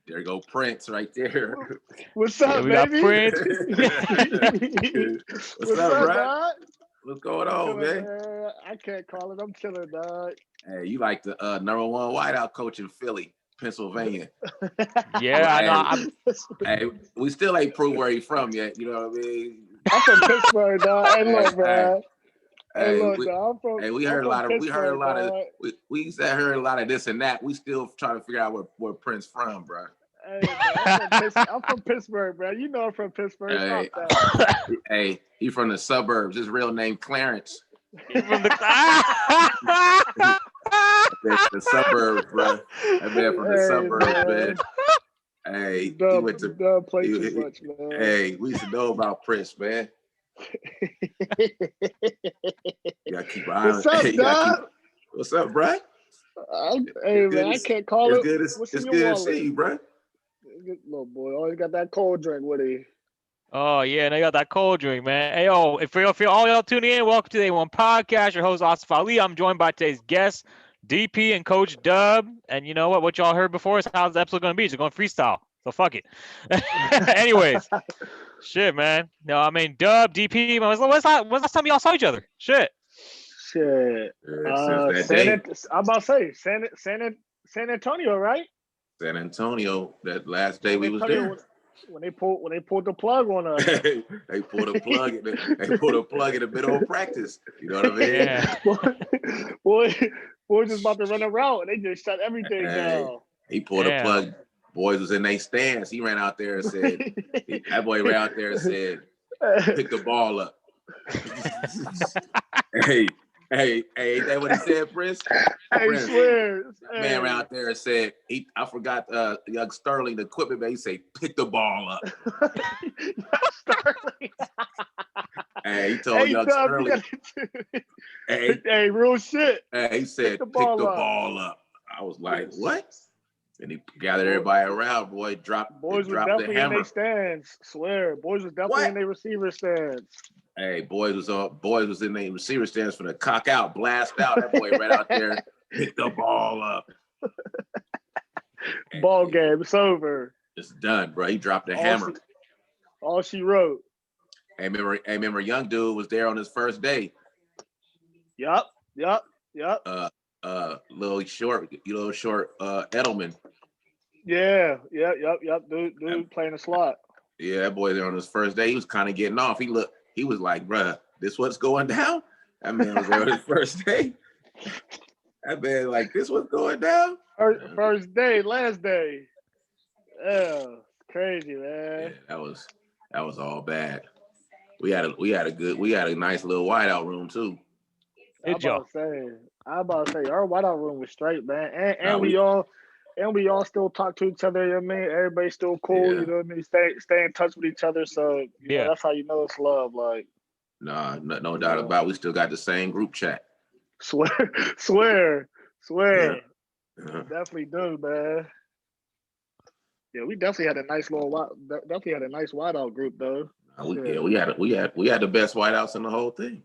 There you go, Prince right there. What's up, we got baby? Prince. What's up, up, bro? dog? What's going I'm on, chilling, man? I can't call it. I'm chilling, dog. Hey, you like the number one wideout coach in Philly, Pennsylvania. Yeah, I know. Hey, we still ain't proved where he's from yet. You know what I mean? I'm from Pittsburgh, dog. Hey, look, bro. Hey, look, we, dog. I'm from. Hey, we I'm heard a from lot of. We heard a Pittsburgh, lot dog. of. We used to heard a lot of this and that. We still trying to figure out where Prince from, bro. Hey, man, I'm from Pittsburgh, bro. You know I'm from Pittsburgh. Hey, Stop that. hey, he from the suburbs. His real name Clarence. He from the The suburbs, bro. That man from the suburbs, man. Hey, he went to play too much, man. Hey, we used to know about Prince, man. You gotta keep an eye on. What's up, dog? What's up, bro? Hey, man, I can't call it. It's good to see you, bro. Little boy always got that cold drink with him. Oh, yeah, and they got that cold drink, man. Hey, if all y'all tuning in, welcome to the A1 Podcast. Your host, Asif Ali. I'm joined by today's guests, DP and Coach Dubb. And you know what? What y'all heard before is how's the episode going to be. It's going freestyle. So fuck it. Anyways, shit, man. No, I mean, Dubb, DP, man, when's last time y'all saw each other? Shit. I'm about to say San Antonio, right? San Antonio, that last day we was there. When they pulled the plug on us. They pulled a plug in the middle of practice. You know what I mean? Yeah. boy just about to run a route and they just shut everything down. He pulled a plug. Boys was in their stance. He ran out there and said, that boy ran out there and said, pick the ball up. Hey, ain't that what he said, Prince? Prince, swear. Man ran out there and said, I forgot young Sterling, the equipment man, he said, pick the ball up. Sterling. Hey, he told young Sterling. Hey, real shit. Hey, he said, pick the ball up. I was like, what? And he gathered everybody around, boy. Boys was definitely in their stands. Swear, boys was definitely in their receiver stands. Hey, boys was in their receiver stands for the cock out, blast out. That boy ran out there, picked the ball up. Ball game, it's over. It's done, bro. He dropped the hammer. All she wrote. Hey, remember, young dude was there on his first day. Yup. Little short Edelman. Yeah. Dude playing a slot. Yeah, that boy there on his first day. He was kind of getting off. He was like, bruh, this what's going down? That man was there on his first day. That man like, this what's going down? First day, last day. Yeah, crazy, man. Yeah, that was all bad. We had a nice little whiteout room too. I'm about to say our whiteout room was straight, man. And we all still talk to each other, you know what I mean? Everybody's still cool, you know what I mean? Stay in touch with each other. So you know, that's how you know it's love. Like no doubt about it. We still got the same group chat. Swear. Yeah. Definitely do, man. Yeah, we definitely had a nice whiteout group though. We had the best whiteouts in the whole thing.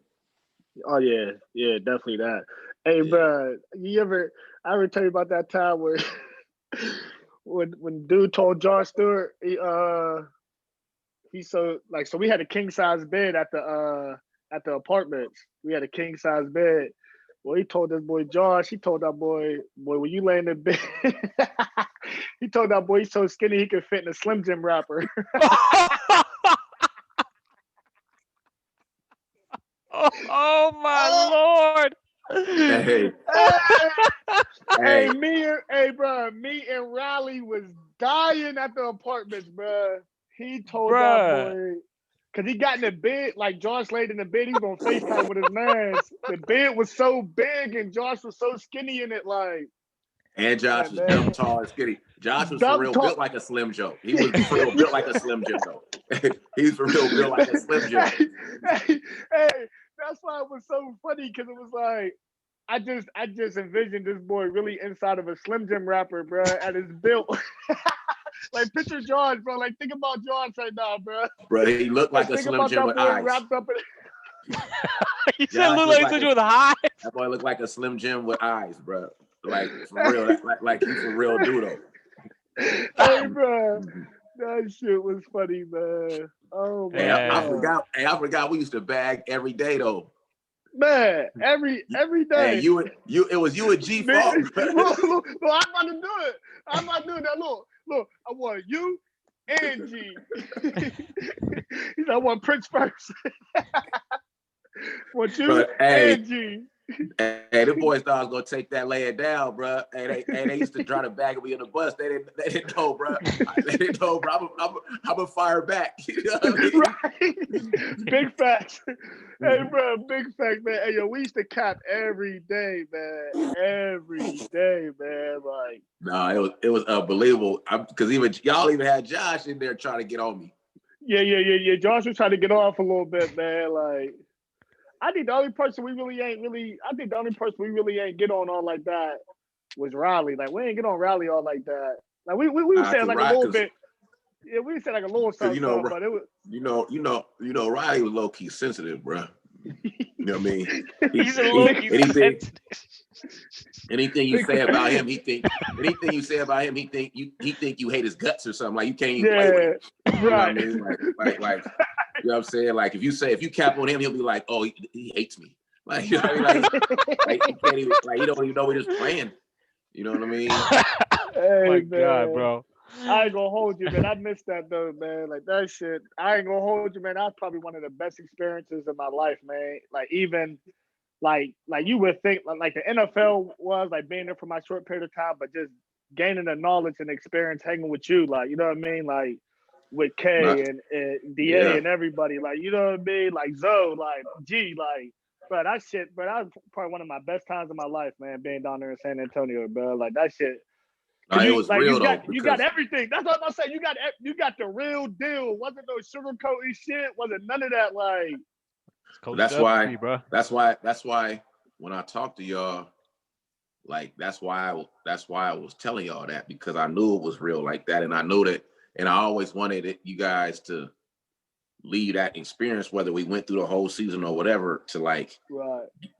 Oh yeah, definitely that. Hey, bro, I ever tell you about that time where when dude told John Stewart so we had a king size bed at the apartments. We had a king size bed. Well, he told this boy Josh. He told that boy, when you lay in the bed, he told that boy he's so skinny he could fit in a Slim Jim wrapper. Oh my Lord! Hey, me and Riley was dying at the apartments, bro. He told that boy, because he got in the bed, like Josh laid in the bed, he was on FaceTime with his man. The bed was so big and Josh was so skinny in it, like. And Josh was dumb, tall, and skinny. Josh was for real built like a Slim Joe. He was for real built like a Slim Jim, though. He's for real built like a Slim Jim. Hey, that's why it was so funny, because it was like, I just envisioned this boy really inside of a Slim Jim wrapper, bro, at his built. Like, picture Josh, bro. Like, think about Josh right now, bro. Bro, he looked like a Slim Jim with eyes. Wrapped up in... He said look like a Slim Jim with eyes. That boy looked like a Slim Jim with eyes, bro. Like, for real. Like he's a real dude, though. Hey, bro. That shit was funny, man. Oh my Yeah. I forgot we used to bag every day though. Man, every day. Hey, it was you and G Fault. Look, I'm about to do it. I'm about to do that. Look, I want you and G. He said, I want Prince first. Want you and G. Hey, the boys thought I was gonna take that laying down, bro. Hey, they used to try to bag me in the bus. They didn't know, bro. They didn't know, bro. I'm a fire back. You know what I mean? Right. Big facts. Hey, bro, big facts, man. Hey, yo, we used to cap every day, man. Every day, man. Like, no, it was unbelievable. Because y'all even had Josh in there trying to get on me. Yeah. Josh was trying to get off a little bit, man. Like, I think the only person we really ain't get on like that was Riley. Like, we ain't get on Riley all like that. Like, we said like a little bit. Yeah, we said like a little something, but it was. You know, Riley was low key sensitive, bro. You know what I mean? He's a low key sensitive. Anything you say about him, he think you hate his guts or something. Like you can't even play with him. Right. You know what I mean? Like you know what I'm saying? Like if you cap on him, he'll be like, oh, he hates me. Like, you know what I mean? Like he can't even, like he don't even know we're just playing. You know what I mean? Hey, My man. God, bro. I ain't gonna hold you, man. I missed that though, man. Like that shit. I ain't gonna hold you, man. That's probably one of the best experiences of my life, man. Like even like you would think like the NFL was like being there for my short period of time, but just gaining the knowledge and experience hanging with you, like you know what I mean, like with K and DA and everybody, like you know what I mean, like Zoe, like G, like bro, that shit, bro, that was probably one of my best times of my life, man. Being down there in San Antonio, bro, like that shit. No, it was real you got everything. That's what I'm saying. You got the real deal. Wasn't no sugarcoating shit. Wasn't none of that. Like that's why when I talk to y'all, like that's why I was telling y'all that, because I knew it was real like that, and I knew that, and I always wanted you guys to leave that experience, whether we went through the whole season or whatever, to like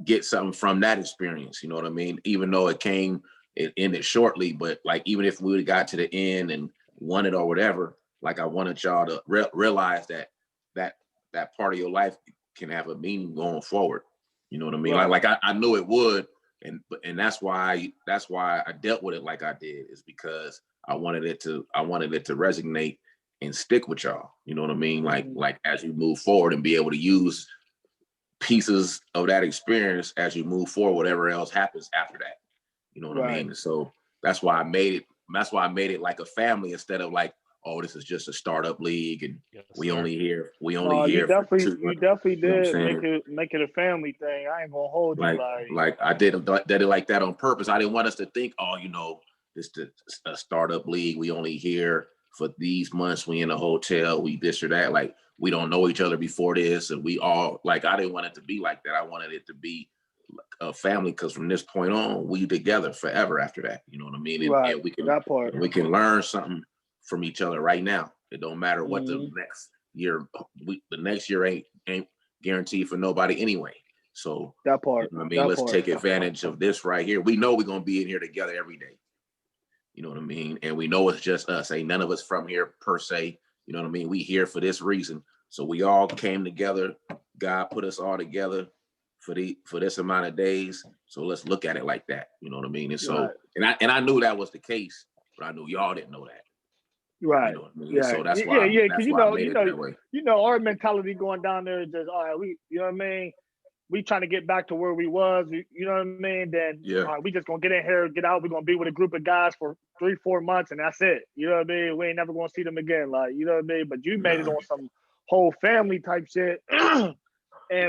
get something from that experience. You know what I mean? Even though it ended shortly, but like even if we would have got to the end and won it or whatever, like I wanted y'all to realize that part of your life can have a meaning going forward. You know what I mean? Right. Like I knew it would, and that's why I dealt with it like I did, is because I wanted it to resonate and stick with y'all. You know what I mean? Like as you move forward and be able to use pieces of that experience as you move forward, whatever else happens after that. You know what I mean? So that's why I made it like a family, instead of like, oh, this is just a startup league and we only here. You definitely did make it a family thing. I ain't gonna hold you like I did it like that on purpose. I didn't want us to think, oh, you know, this is a startup league. We only here for these months. We in a hotel. We this or that. Like we don't know each other before this, and we all like. I didn't want it to be like that. I wanted it to be a family, because from this point on, we together forever after that. You know what I mean? And we can learn something from each other right now. It don't matter what the next year. The next year ain't guaranteed for nobody anyway. So that part. You know what I mean? Let's take advantage of this right here. We know we're gonna be in here together every day. You know what I mean? And we know it's just us. Ain't none of us from here per se. You know what I mean? We here for this reason. So we all came together. God put us all together for this amount of days. So let's look at it like that. You know what I mean? And so and I knew that was the case, but I knew y'all didn't know that. Right. You know what I mean? So that's why because our mentality going down there is just, all right, you know what I mean? We trying to get back to where we was, you know what I mean? Then we just gonna get in here, get out. We're gonna be with a group of guys for 3-4 months, and that's it. You know what I mean? We ain't never gonna see them again. Like, you know what I mean? But you made it on some whole family type shit. And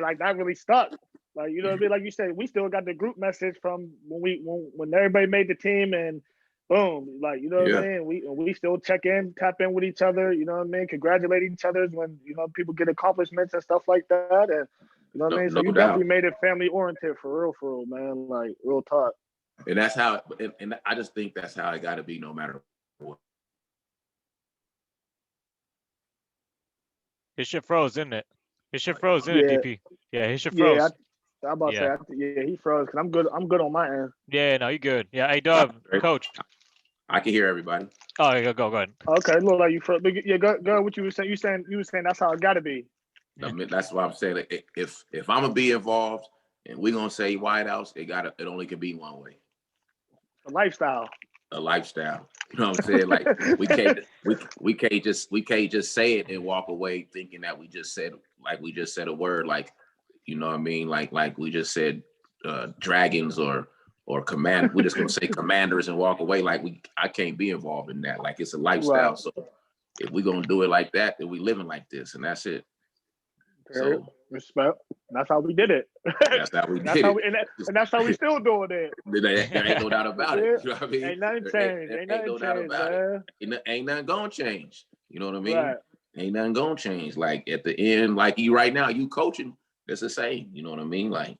like that really stuck. Like, you know what I mean? Like you said, we still got the group message from when everybody made the team, and boom, like, you know what I mean? We still tap in with each other, you know what I mean? Congratulate each other when, you know, people get accomplishments and stuff like that. And you know what I mean? So you definitely made it family oriented for real, man. Like real talk. And that's how, and I just think that's how it got to be, no matter what. His shit froze, isn't it? His shit froze, isn't it, DP? Yeah, his shit froze. I'm about to say, he froze because I'm good on my end. Yeah, no, you good. Yeah, hey, Dubb, coach. I can hear everybody. Oh, go ahead. Okay, look like you. Yeah, go. What you were saying? You were saying that's how it got to be. I mean, that's why I'm saying if I'm gonna be involved and we're gonna say White House, it only can be one way. A lifestyle. A lifestyle. You know what I'm saying? Like we can't just say it and walk away thinking that we just said a word, like, you know what I mean? Like we just said dragons or command. We're just gonna say commanders and walk away. Like I can't be involved in that. Like it's a lifestyle. Right. So if we're gonna do it like that, then we living like this, and that's it. So respect. That's how we did it. That's how we did it. And that's how we still doing it. There ain't no doubt about it. You know what I mean? Ain't nothing changed. Ain't no doubt about it. Ain't nothing gonna change. You know what I mean? Right. Ain't nothing gonna change. Like at the end, like you right now, you coaching, it's the same. You know what I mean? Like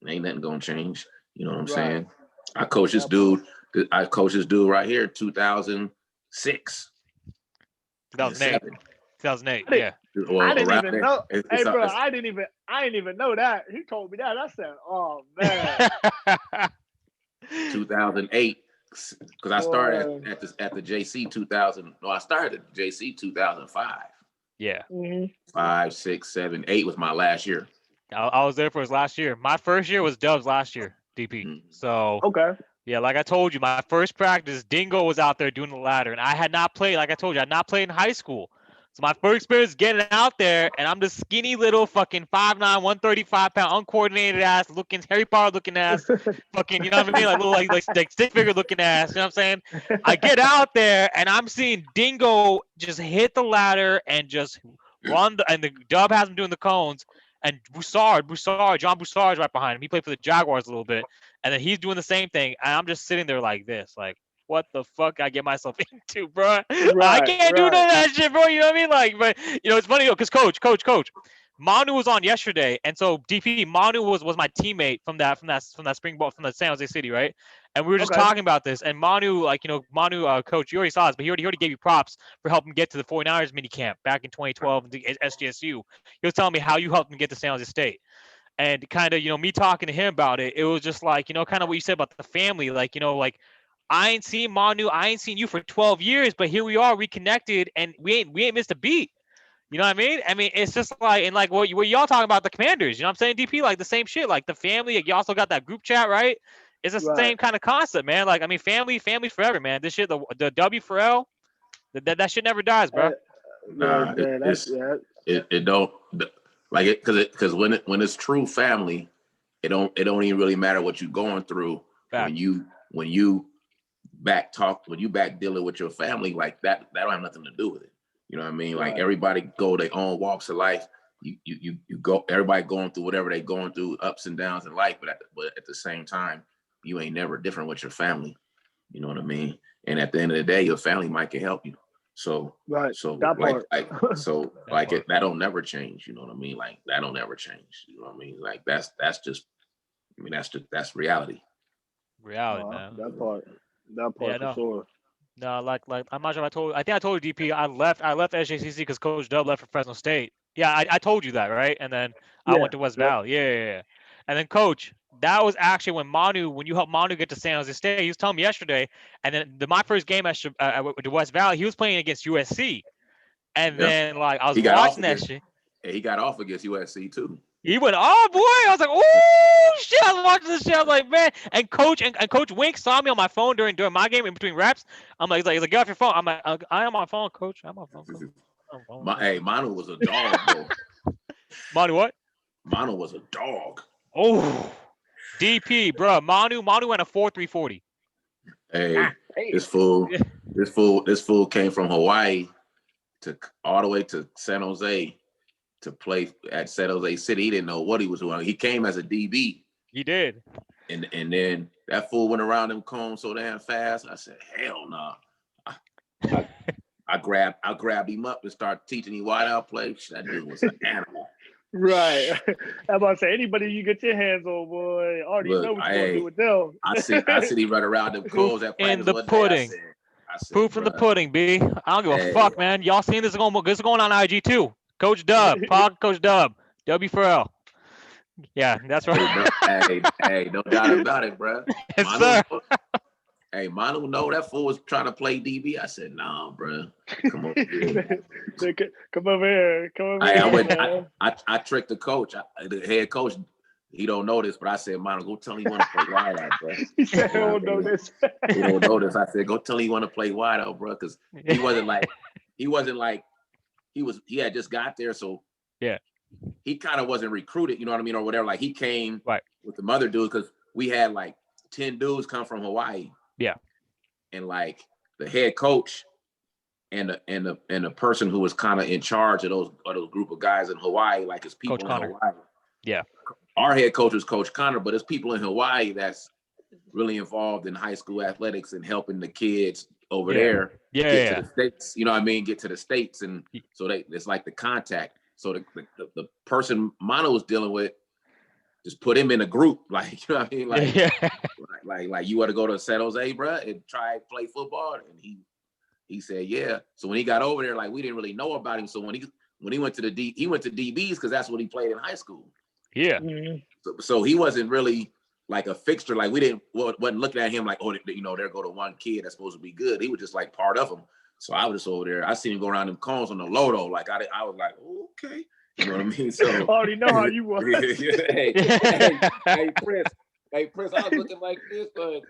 ain't nothing gonna change. You know what I'm saying? I coached this dude right here, 2006. 2008, yeah. Well, I didn't even know. Hey, bro, I didn't even know that. He told me that. I said, "Oh man." 2008, because I started at the JC 2000. No, I started at the JC 2005. Yeah. 5, 6, 7, 8 was my last year. I was there for his last year. My first year was Dubb's last year, DP. So okay. Yeah, like I told you, my first practice, Dingo was out there doing the ladder, and I had not played. Like I told you, I had not played in high school. So my first experience getting out there, and I'm this skinny little fucking 5'9", 135-pound, uncoordinated ass, looking Harry Potter looking ass, fucking, you know what I mean, like little like stick figure looking ass. You know what I'm saying? I get out there, and I'm seeing Dingo just hit the ladder and just run and the Dubb has him doing the cones. And John Broussard is right behind him. He played for the Jaguars a little bit. And then he's doing the same thing. And I'm just sitting there like this, like, what the fuck I get myself into, bro? I can't do none of that shit, bro. You know what I mean? Like, but, you know, it's funny, because coach, Manu was on yesterday. And so DP, Manu was my teammate from that spring ball, from the San Jose City, right? And we were just talking about this. And Manu, like, you know, coach, you already saw this, but he already gave you props for helping get to the 49ers mini camp back in 2012 at SGSU. He was telling me how you helped him get to San Jose State. And kind of, you know, me talking to him about it, it was just like, you know, kind of what you said about the family. Like, you know, like, I ain't seen Manu, I ain't seen you for 12 years, but here we are reconnected, and we ain't missed a beat. You know what I mean? I mean, it's just like, and like what y'all talking about the Commanders, you know what I'm saying, DP? Like the same shit, like the family, like, you also got that group chat, right? It's the same kind of concept, man. Like, I mean, family forever, man. This shit, the W for L, that shit never dies, bro. Nah, it don't. Like it, because when it's true family, it don't even really matter what you're going through. When you back dealing with your family, like that don't have nothing to do with it. You know what I mean? Like everybody go their own walks of life. You go, everybody going through whatever they going through, ups and downs in life, but at the same time, you ain't never different with your family. You know what I mean? And at the end of the day, your family might can help you. So that don't never change. You know what I mean? Like that don't ever change. You know what I mean? Like that's reality. Reality, man. That part for sure. No, like I'm not sure if I think I told you, DP, I left SJCC because Coach Dubb left for Fresno State. Yeah, I told you that, right? And then I went to West Valley. Yeah. And then Coach, that was actually when you helped Manu get to San Jose State. He was telling me yesterday. And then my first game at West Valley, he was playing against USC. And then like I was watching that shit. Yeah, he got off against USC too. He went, oh boy! I was like, oh shit! I was watching this shit. I was like, man. And Coach Wink saw me on my phone during my game in between reps. I'm like, he's like, get off your phone. I'm like, I am on my phone, Coach. I'm on my phone. Hey, Manu was a dog, bro. Manu what? Manu was a dog. Oh, DP, bro. Manu went a 4.340. Hey, this fool came from Hawaii all the way to San Jose to play at San Jose City. He didn't know what he was doing. He came as a DB. He did. And then that fool went around them cones so damn fast. I said, hell no. Nah. I grabbed him up and started teaching him wide out play. That dude was an animal. Right. I'm about to say, anybody you get your hands on, boy, already know what you're going to do with them. I see him run around them cones at practice. In the pudding. Proof in the pudding, B. I don't give a fuck, man. Y'all seen this going on IG too. Coach Dubb, Coach Dubb, W for L. Yeah, that's right. Hey, no doubt about it, bro. Yes, sir. Hey, Manu, no, that fool was trying to play DB. I said, nah, bro. Come on. Come over here. Come over here. I tricked the coach, the head coach. He don't know this, but I said, Manu, go tell him you want to play wide out, bro. He said, he don't know this. He don't know this. I said, go tell him you want to play wide out, bro, because he wasn't like he had just got there, so yeah, he kind of wasn't recruited, you know what I mean, or whatever. Like he came right with the other dudes because we had like 10 dudes come from Hawaii. Yeah. And like the head coach and the person who was kind of in charge of those group of guys in Hawaii, like his people in Hawaii. Yeah. Our head coach was Coach Connor, but it's people in Hawaii that's really involved in high school athletics and helping the kids over there get to the States. You know what I mean? Get to the States. And so it's like the contact. So the person Manu was dealing with, just put him in a group, like, you know what I mean? Like you want to go to San Jose, bro, and try play football? And he said, yeah. So when he got over there, like we didn't really know about him. So when he went to he went to DBs because that's what he played in high school. Yeah. Mm-hmm. So he wasn't really like a fixture. Like we wasn't looking at him like, oh, you know, there go to one kid that's supposed to be good. He was just like part of them. So I was just over there. I seen him go around them cones on the low though. Like I was like, okay. You know what I mean? So I already know how you was. Hey, Prince, I was looking like this, but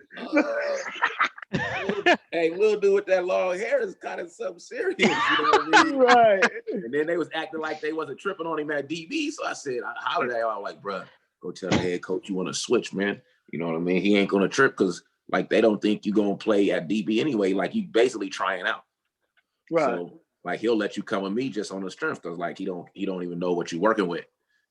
hey, little dude with that long hair is kind of something serious. You know what I mean? Right. And then they was acting like they wasn't tripping on him at DB. So I said, I hollered at him. I was like, bro, go tell the head coach you want to switch, man. You know what I mean? He ain't gonna trip because like they don't think you gonna play at DB anyway. Like you basically trying out. Right. So like he'll let you come with me just on the strength because like he don't even know what you're working with.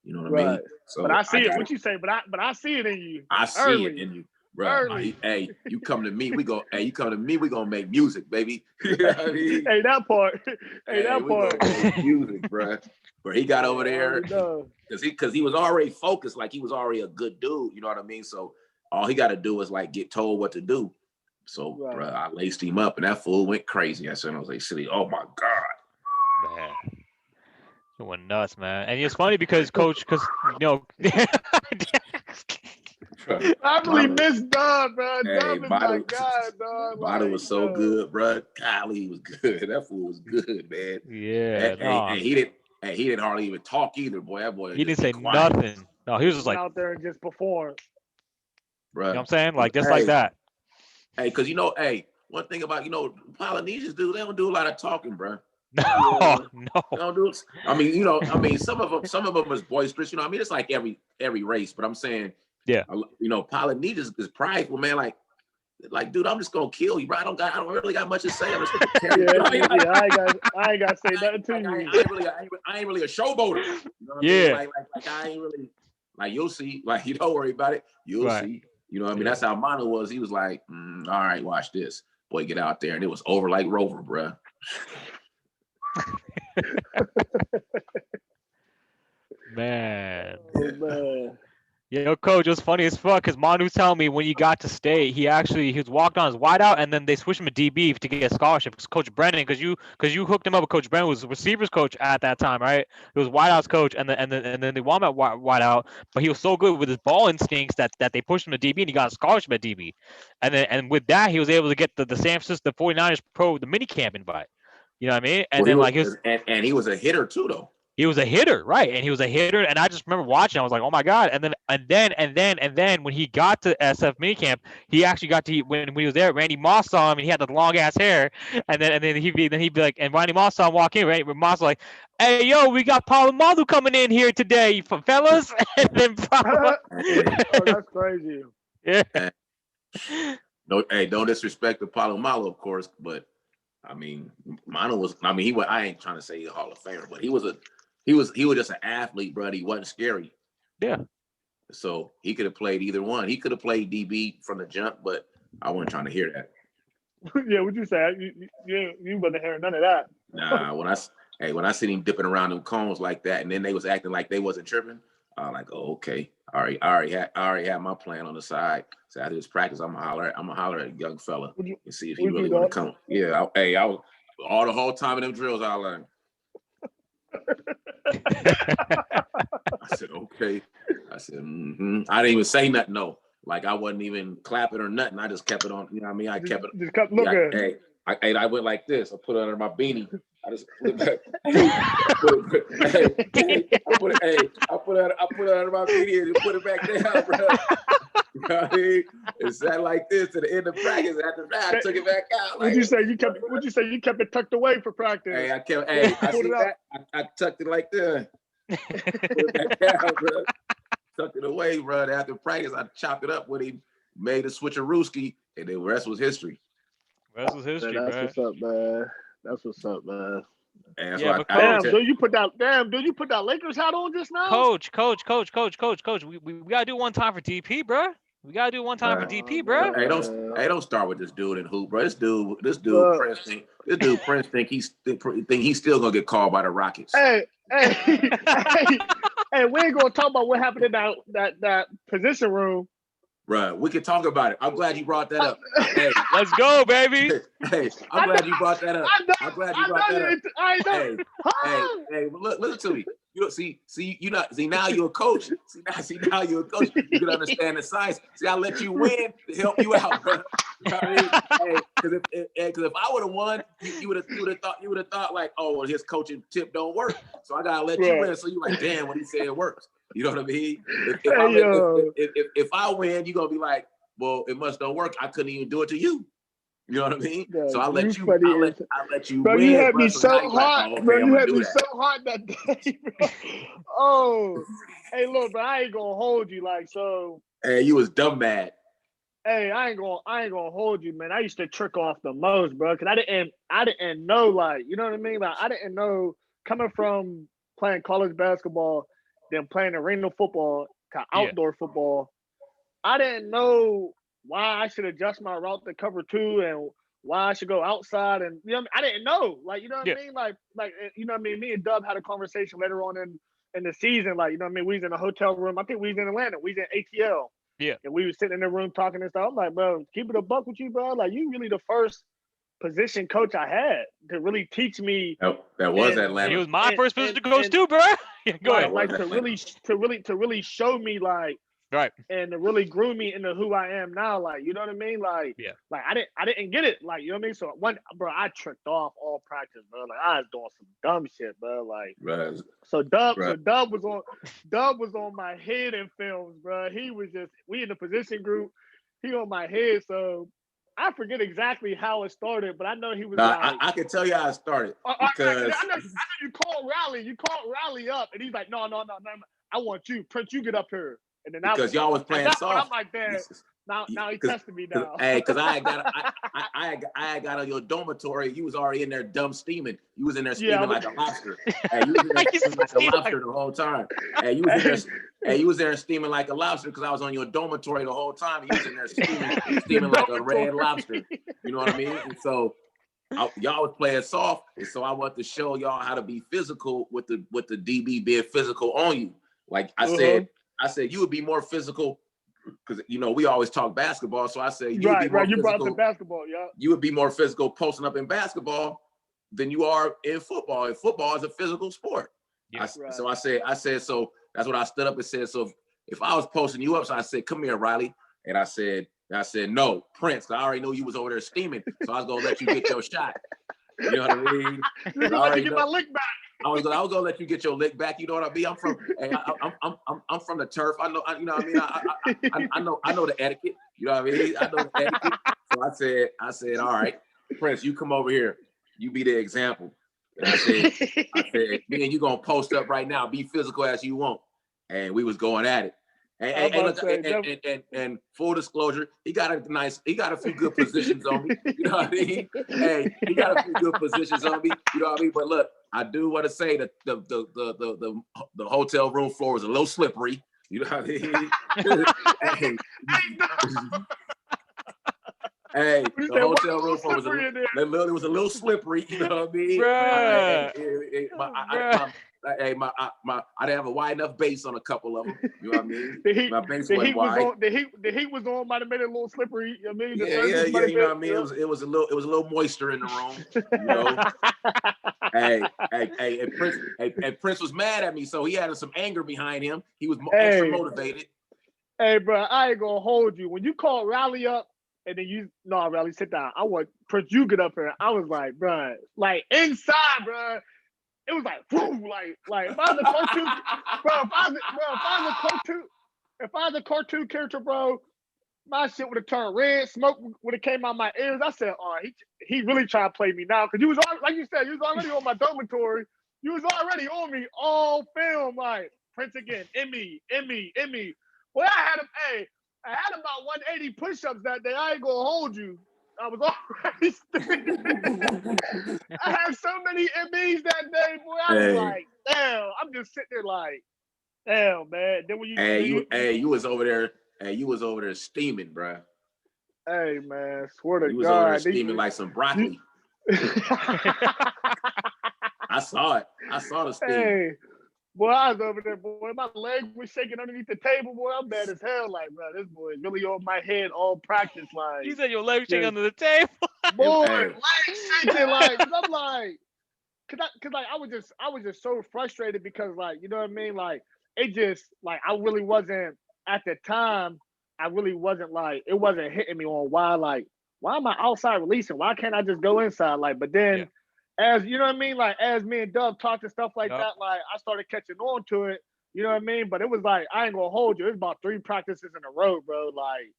You know what I mean? So but I see it. What you say? But I see it in you. I see it in you, bro. Hey, you come to me, we go. Hey, you come to me, we gonna make music, baby. You know what I mean? Hey, that part. We gonna make music, bro. Where he got over there, because he was already focused, like he was already a good dude. You know what I mean? So all he got to do is like get told what to do. So, bro, I laced him up, and that fool went crazy at San Jose City. Oh my God, man, it went nuts, man. And it's funny because Coach, you know, I really miss Dubb, bro. Hey, Dubb is my guy, dog. Bada was so good, bro. Golly, he was good. That fool was good, man. Yeah, and he didn't hardly even talk either, boy. That boy, he didn't say nothing. No, he was just like out there and just perform. Bro, you know what I'm saying? Like just like that. Hey, because one thing about Polynesians do, they don't do a lot of talking, bro. No. They don't do it. I mean, some of them is boisterous. You know, I mean, it's like every race, but I'm saying, yeah, Polynesians is prideful, man. Like, dude, I'm just gonna kill you, bro. I don't really got much to say. I'm just gonna tell you. I ain't got to say nothing to you. I ain't really a showboater. You know what I mean? Like I ain't really like. You'll see. Like, you don't worry about it. You'll see. You know what I mean? That's how Manu was. He was like, all right, watch this. Boy, get out there. And it was over like Rover, bro. Man. Oh, man. Yo, Coach, it was funny as fuck because Manu's telling me when you got to state, he was walked on his wideout and then they switched him to DB to get a scholarship. Coach Brennan, because you hooked him up with Coach Brennan, who was receivers coach at that time, right? It was wideouts coach, and then they want him at wideout, but he was so good with his ball instincts that they pushed him to DB and he got a scholarship at DB, and with that he was able to get the San Francisco 49ers the mini camp invite. You know what I mean? And and he was a hitter too, though. He was a hitter, right? And he was a hitter, and I just remember watching. I was like, "Oh my god!" And then when he got to SF minicamp, he actually got to when he was there. Randy Moss saw him, and he had the long ass hair. And then he'd be like, and Randy Moss saw him walk in, right? Moss was like, "Hey, yo, we got Polamalu coming in here today, fellas." And then oh, that's crazy. Yeah. No, hey, don't disrespect the Polamalu, of course, but I mean, Manu was. I mean, I ain't trying to say he's a Hall of Famer, but he was just an athlete, bro. He wasn't scary. Yeah. So he could have played either one. He could have played DB from the jump, but I wasn't trying to hear that. Yeah, what'd you say? You wasn't hearing none of that. Nah, when I seen him dipping around them cones like that, and then they was acting like they wasn't tripping, I was like, oh, okay. I already had my plan on the side. So after this practice, I'm gonna holler at a young fella and see if he really want to come. Yeah, I was all the whole time in them drills. I learned. I said, okay. I said, I didn't even say nothing. No, Like I wasn't even clapping or nothing. I just kept it on. You know what I mean? I kept it. Just kept looking. I went like this. I put it under my beanie. I just put it back. I put it under my beanie and put it back down, bro. You know what I mean? It sat like this to the end of practice. After that, I took it back out. Would you say you kept it tucked away for practice? Hey, I see that. I tucked it like this. Put it back down, bro. Tucked it away, bro. After practice, I chopped it up with him, made a switcherooski, and the rest was history. Rest was history, man. That's what's up, man. That's what's up, man. And yeah, but dude, you put that Lakers hat on just now? Coach. We gotta do one time for DP, bro. We gotta do one time for DP, bro. Hey, don't start with this dude in hoop, bro. This dude, Prince think he's still gonna get called by the Rockets. Hey, we ain't gonna talk about what happened in that position room. Right, we can talk about it. I'm glad you brought that up. Hey, let's go, baby. Hey, I'm glad you brought that up. I'm glad you brought that up. I know. Hey, listen to me. You see now you're a coach. See now you're a coach. You can understand the science. See, I let you win to help you out, bro. You know what I mean? Hey, because if I would have won, you would have thought like, oh, well, his coaching tip don't work. So I gotta let you win. So you like, damn, when he said it works. You know what I mean? If I win, you're gonna be like, well, it must don't work. I couldn't even do it to you. You know what I mean? Yeah, so I let you bro, win. You had me so hot, like, oh, okay, bro. You had me so hot that day, bro. Oh, hey, look, bro, I ain't gonna hold you like so. Hey, you was dumb mad. Hey, I ain't gonna hold you, man. I used to trick off the most, bro, because I didn't know, like, you know what I mean? Like, I didn't know coming from playing college basketball, then playing arena football to outdoor football. I didn't know why I should adjust my route to cover 2 and why I should go outside, and you know what I mean? I didn't know, like, you know what I mean? Like you know what I mean? Me and Dubb had a conversation later on in the season, like, you know what I mean? We was in a hotel room. I think we was in Atlanta. We was in ATL. Yeah. And we was sitting in the room talking and stuff. I'm like, bro, keep it a buck with you, bro. Like, you really the first position coach I had to really teach me. That was Atlanta. He was my first position coach too, bro. Go ahead. Like to really show me, like, right, and to really groom me into who I am now. Like, you know what I mean? Like, like I didn't get it. Like, you know what I mean? So I tricked off all practice, bro. Like, I was doing some dumb shit, bro. Like, so Dubb was on my head in films, bro. He was we in the position group. He on my head, so. I forget exactly how it started, but I know he was like... I can tell you how it started. Because I know you called Riley. You called Riley up, and he's like, no. I want you. Prince, you get up here. And then because y'all was playing soft. I'm like, damn. Now he tested me now. Hey, because I got on your dormitory. You was already in there dumb steaming. You was in there steaming like a lobster. Hey, you was in there steaming like a lobster the whole time. Hey, you was there steaming like a lobster because I was on your dormitory the whole time. You was in there steaming like a red lobster. You know what I mean? And so y'all was playing soft, and so I want to show y'all how to be physical with the DB being physical on you. Like I said you would be more physical. Because we always talk basketball, so I say you would be more you physical. brought up the basketball, yeah. You would be more physical posting up in basketball than you are in football. And football is a physical sport. Yeah, So I said, so that's what I stood up and said. So if I was posting you up, so I said, come here, Riley, and I said, no, Prince. I already knew you was over there steaming, so I was gonna let you get your shot. You know what I mean? You're gonna let you get my lick back. I was gonna let you get your lick back. You know what I mean? I'm from the turf. I know. You know what I mean? I know the etiquette. You know what I mean? I know the etiquette. So I said, all right, Prince, you come over here. You be the example. And I said, me and you gonna post up right now. Be physical as you want. And we was going at it. And full disclosure, he got a few good positions on me. You know what I mean? Hey, he got a few good positions on me. You know what I mean? But look, I do want to say that the hotel room floor was a little slippery. You know what I mean? Hey, the hotel room floor was a little slippery. You know what I mean? I didn't have a wide enough base on a couple of them. You know what I mean? My base wasn't wide. The heat was on, might have made it a little slippery. I mean, yeah. You know what I mean? It was a little moisture in the room. You know. And Prince was mad at me, so he had some anger behind him. He was extra motivated. Hey, bro, I ain't gonna hold you. When you call Rally up and then Rally, sit down. I want Prince, you get up here. I was like, bro, like inside, bro. It was like, whoo, like if I was a cartoon, bro, if I was a cartoon character, bro, my shit would have turned red. Smoke would have came out my ears. I said, oh, he really trying to play me now. Because you was already, like you said, you was already on my dormitory. You was already on me all film. Like, Prince again, Emmy. Boy, I had about 180 push-ups that day. I ain't gonna hold you. I was already I had so many Emmys that day, boy. I was like, damn. I'm just sitting there like, damn, man. Then when you was over there. Hey, you was over there steaming, bro. Hey, man, swear to God. You was over there steaming like some broccoli. I saw it. I saw the steam. Hey, boy, I was over there, boy. My leg was shaking underneath the table, boy. I'm bad as hell. Like, bro, this boy is really on my head all practice. Like, you said your leg was shaking under the table. Boy, leg shaking. Like, cause I'm like, cause I was just so frustrated because, like, you know what I mean? Like, it just, like, I really wasn't, at the time, I really wasn't, like, it wasn't hitting me on why am I outside releasing? Why can't I just go inside? Like, but then, as, you know what I mean? Like, as me and Dubb talked and stuff like that, like, I started catching on to it, you know what I mean? But it was like, I ain't gonna hold you. It was about 3 practices in a row, bro. Like,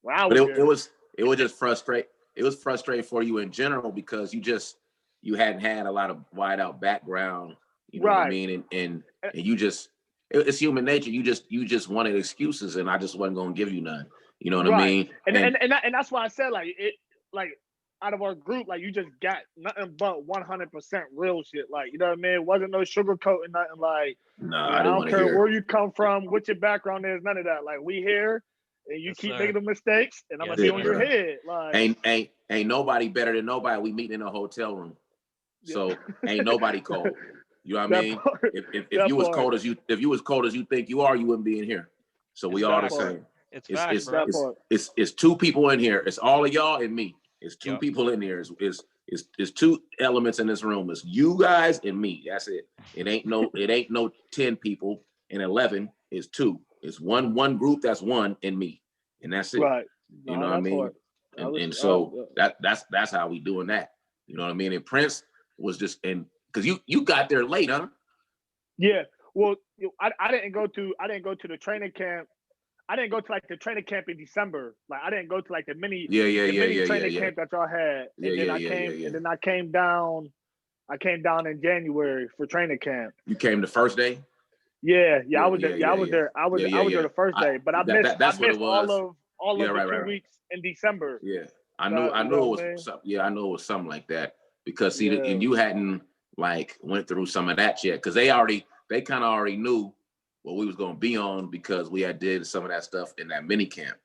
wow. But it was just frustrating. It was frustrating for you in general because you hadn't had a lot of wide out background, you know what I mean? And you just, it's human nature. You just wanted excuses, and I just wasn't gonna give you none. You know what I mean? And that's why I said, like, it, like, out of our group, like, you just got nothing but 100% real shit. Like, you know what I mean? It wasn't no sugarcoating, nothing. Like, I don't care where you come from, what your background is, none of that. Like, we here, and you keep making the mistakes, and I'm gonna be on your head. Like, ain't nobody better than nobody. We meet in a hotel room, so ain't nobody cold. You know what I mean? If you was cold as you think you are, you wouldn't be in here. So we all the same. It's 2 people in here. It's all of y'all and me. It's 2 people in here. It's 2 elements in this room. It's you guys and me. That's it. It ain't no 10 people and 11. It's 2. It's one group. That's 1 and me, and that's it. Right. You know what I mean? And so that's how we doing that. You know what I mean? And Prince was just because you got there late, huh? Yeah. Well, I didn't go to the training camp. I didn't go to like the training camp in December. Like, I didn't go to like the mini training camp that y'all had. And then I came down. I came down in January for training camp. You came the first day? Yeah. I was there. I was there the first day, but I missed all of the 2 weeks in December. Yeah. I knew it was something. I know it was something like that because and you hadn't like went through some of that yet because they kind of already knew what we was going to be on because we had did some of that stuff in that mini camp.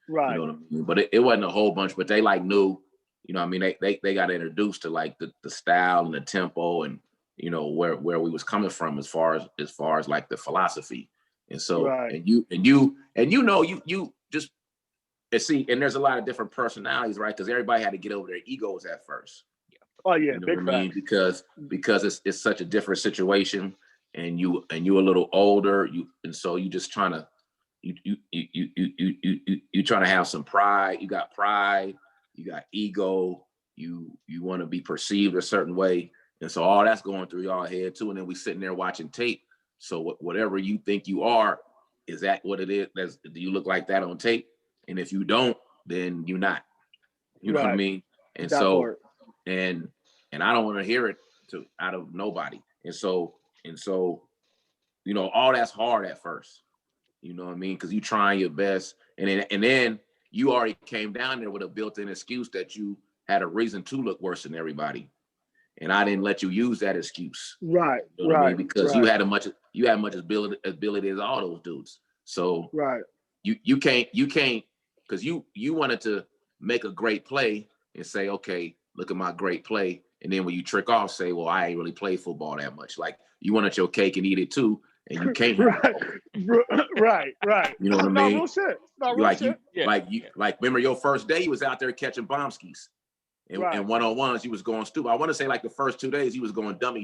Right. You know what I mean? But it wasn't a whole bunch, but they like knew, you know what I mean? They got introduced to like the style and the tempo and, you know, where we was coming from as far as like the philosophy. And so, and you just, and see, and there's a lot of different personalities, right? Because everybody had to get over their egos at first. Oh yeah, you know big what I mean? Because it's such a different situation. And you a little older, and so you just trying to you trying to have some pride. You got pride, you got ego, you want to be perceived a certain way, and so all that's going through y'all head too. And then we sitting there watching tape. So whatever you think you are, is that what it is? Do you look like that on tape? And if you don't, then you're not. You know what I mean? And so and I don't want to hear it out of nobody. And so, you know, all that's hard at first, you know what I mean? Because you trying your best. And then you already came down there with a built-in excuse that you had a reason to look worse than everybody. And I didn't let you use that excuse. Right. You know what I mean? Because you had as much ability as all those dudes. So you can't, because you wanted to make a great play and say, okay, look at my great play. And then when you trick off, say, well, I ain't really played football that much. Like, you wanted your cake and eat it too, and you can't. Right. You know what I mean? Real shit. Real shit. Like, remember your first day, you was out there catching bomb skis. And one-on-ones, you was going stupid. I want to say like the first 2 days, you was going dumb,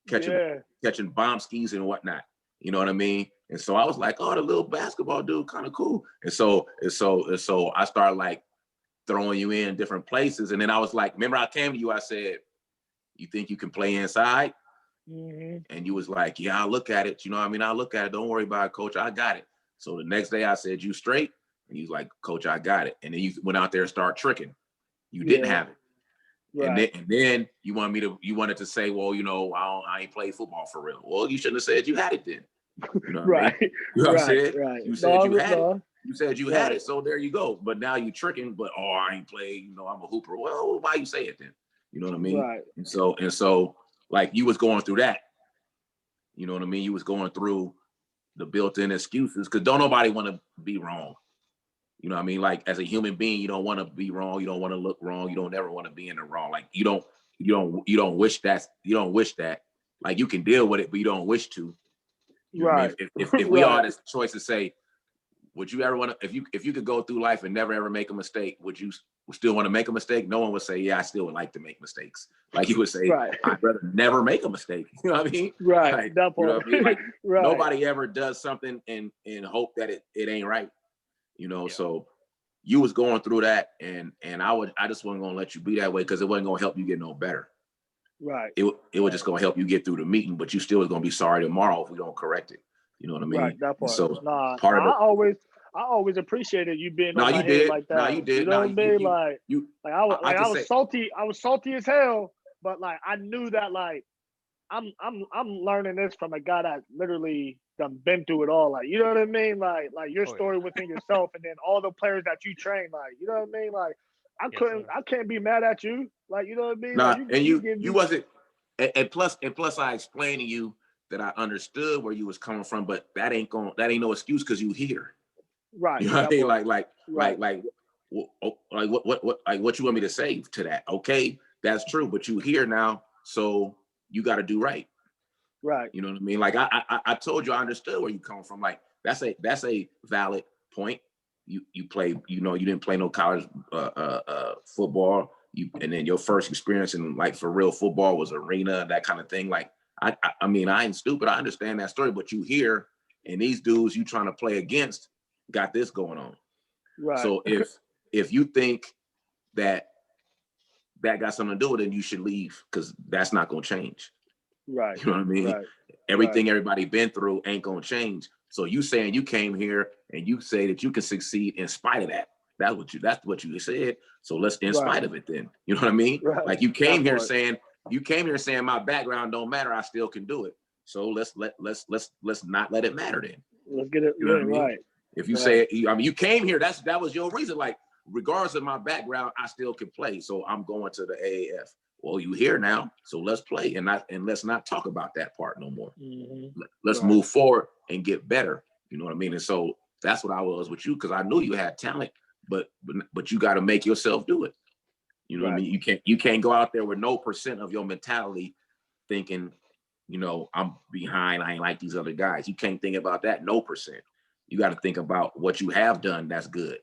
catching bomb skis and whatnot. You know what I mean? And so I was like, oh, the little basketball dude, kind of cool. And so I started like throwing you in different places. And then I was like, remember I came to you, I said, you think you can play inside? Mm-hmm. And you was like, yeah, I'll look at it. You know what I mean? I'll look at it. Don't worry about it, coach. I got it. So the next day I said, you straight? And he was like, coach, I got it. And then you went out there and started tricking. You didn't have it. Right. And then you wanted to say, well, you know, I ain't played football for real. Well, you shouldn't have said you had it then. You know what I mean? You know what I'm saying? Right. You said you had it. You said you had it, so there you go. But now you tricking, but I ain't played, you know, I'm a hooper. Well, why you say it then? You know what I mean? Right. And so like you was going through that. You know what I mean? You was going through the built-in excuses because don't nobody want to be wrong. You know what I mean? Like as a human being, you don't want to be wrong. You don't want to look wrong. You don't ever want to be in the wrong. Like you don't wish that. Like you can deal with it, but you don't wish to. You know what I mean? If we all had this choice to say, would you ever want to, if you could go through life and never ever make a mistake, would you still want to make a mistake? No one would say, yeah, I still would like to make mistakes. Like you would say, I'd rather never make a mistake. You know what I mean? Right. Like, that part. You know what I mean? Like, nobody ever does something and hope that it ain't right. You know, so you was going through that, and I just wasn't gonna let you be that way because it wasn't gonna help you get no better. Right. It was just gonna help you get through the meeting, but you still was gonna be sorry tomorrow if we don't correct it. You know what I mean? Right. That part. So I always appreciated you being on my head like that. No, you did. You know what I mean? I was say, salty. I was salty as hell, but like I knew that like I'm learning this from a guy that literally done been through it all. Like, you know what I mean? Like your story within yourself, and then all the players that you train. Like, you know what I mean? Like, I can't be mad at you. Like, you know what I mean? Nah, like, you wasn't. And plus, I explained to you that I understood where you was coming from, but that ain't no excuse because you here. Right. You know what I mean? What you want me to say to that? Okay, that's true, but you here now, so you got to do right. Right. You know what I mean? Like I told you, I understood where you come from. Like that's a valid point. You play, you know, you didn't play no college football. And then your first experience in like for real football was arena, that kind of thing. Like I mean, I ain't stupid. I understand that story, but you here and these dudes you trying to play against got this going on. Right. So if you think that got something to do with it, you should leave because that's not gonna change. Right. You know what I mean? Right. Everything everybody been through ain't gonna change. So you saying you came here and you say that you can succeed in spite of that. That's what you said. So let's in spite of it then. You know what I mean? Right. Like you came here saying my background don't matter, I still can do it. So let's not let it matter then. Let's get it right. If you say it, I mean you came here, that was your reason. Like regardless of my background, I still can play. So I'm going to the AAF. Well, you here now, so let's play and let's not talk about that part no more. Mm-hmm. Let's move forward and get better. You know what I mean? And so that's what I was with you because I knew you had talent, but you got to make yourself do it. You know what I mean? You can't go out there with no % of your mentality thinking, you know, I'm behind. I ain't like these other guys. You can't think about that. No %. You got to think about what you have done. That's good.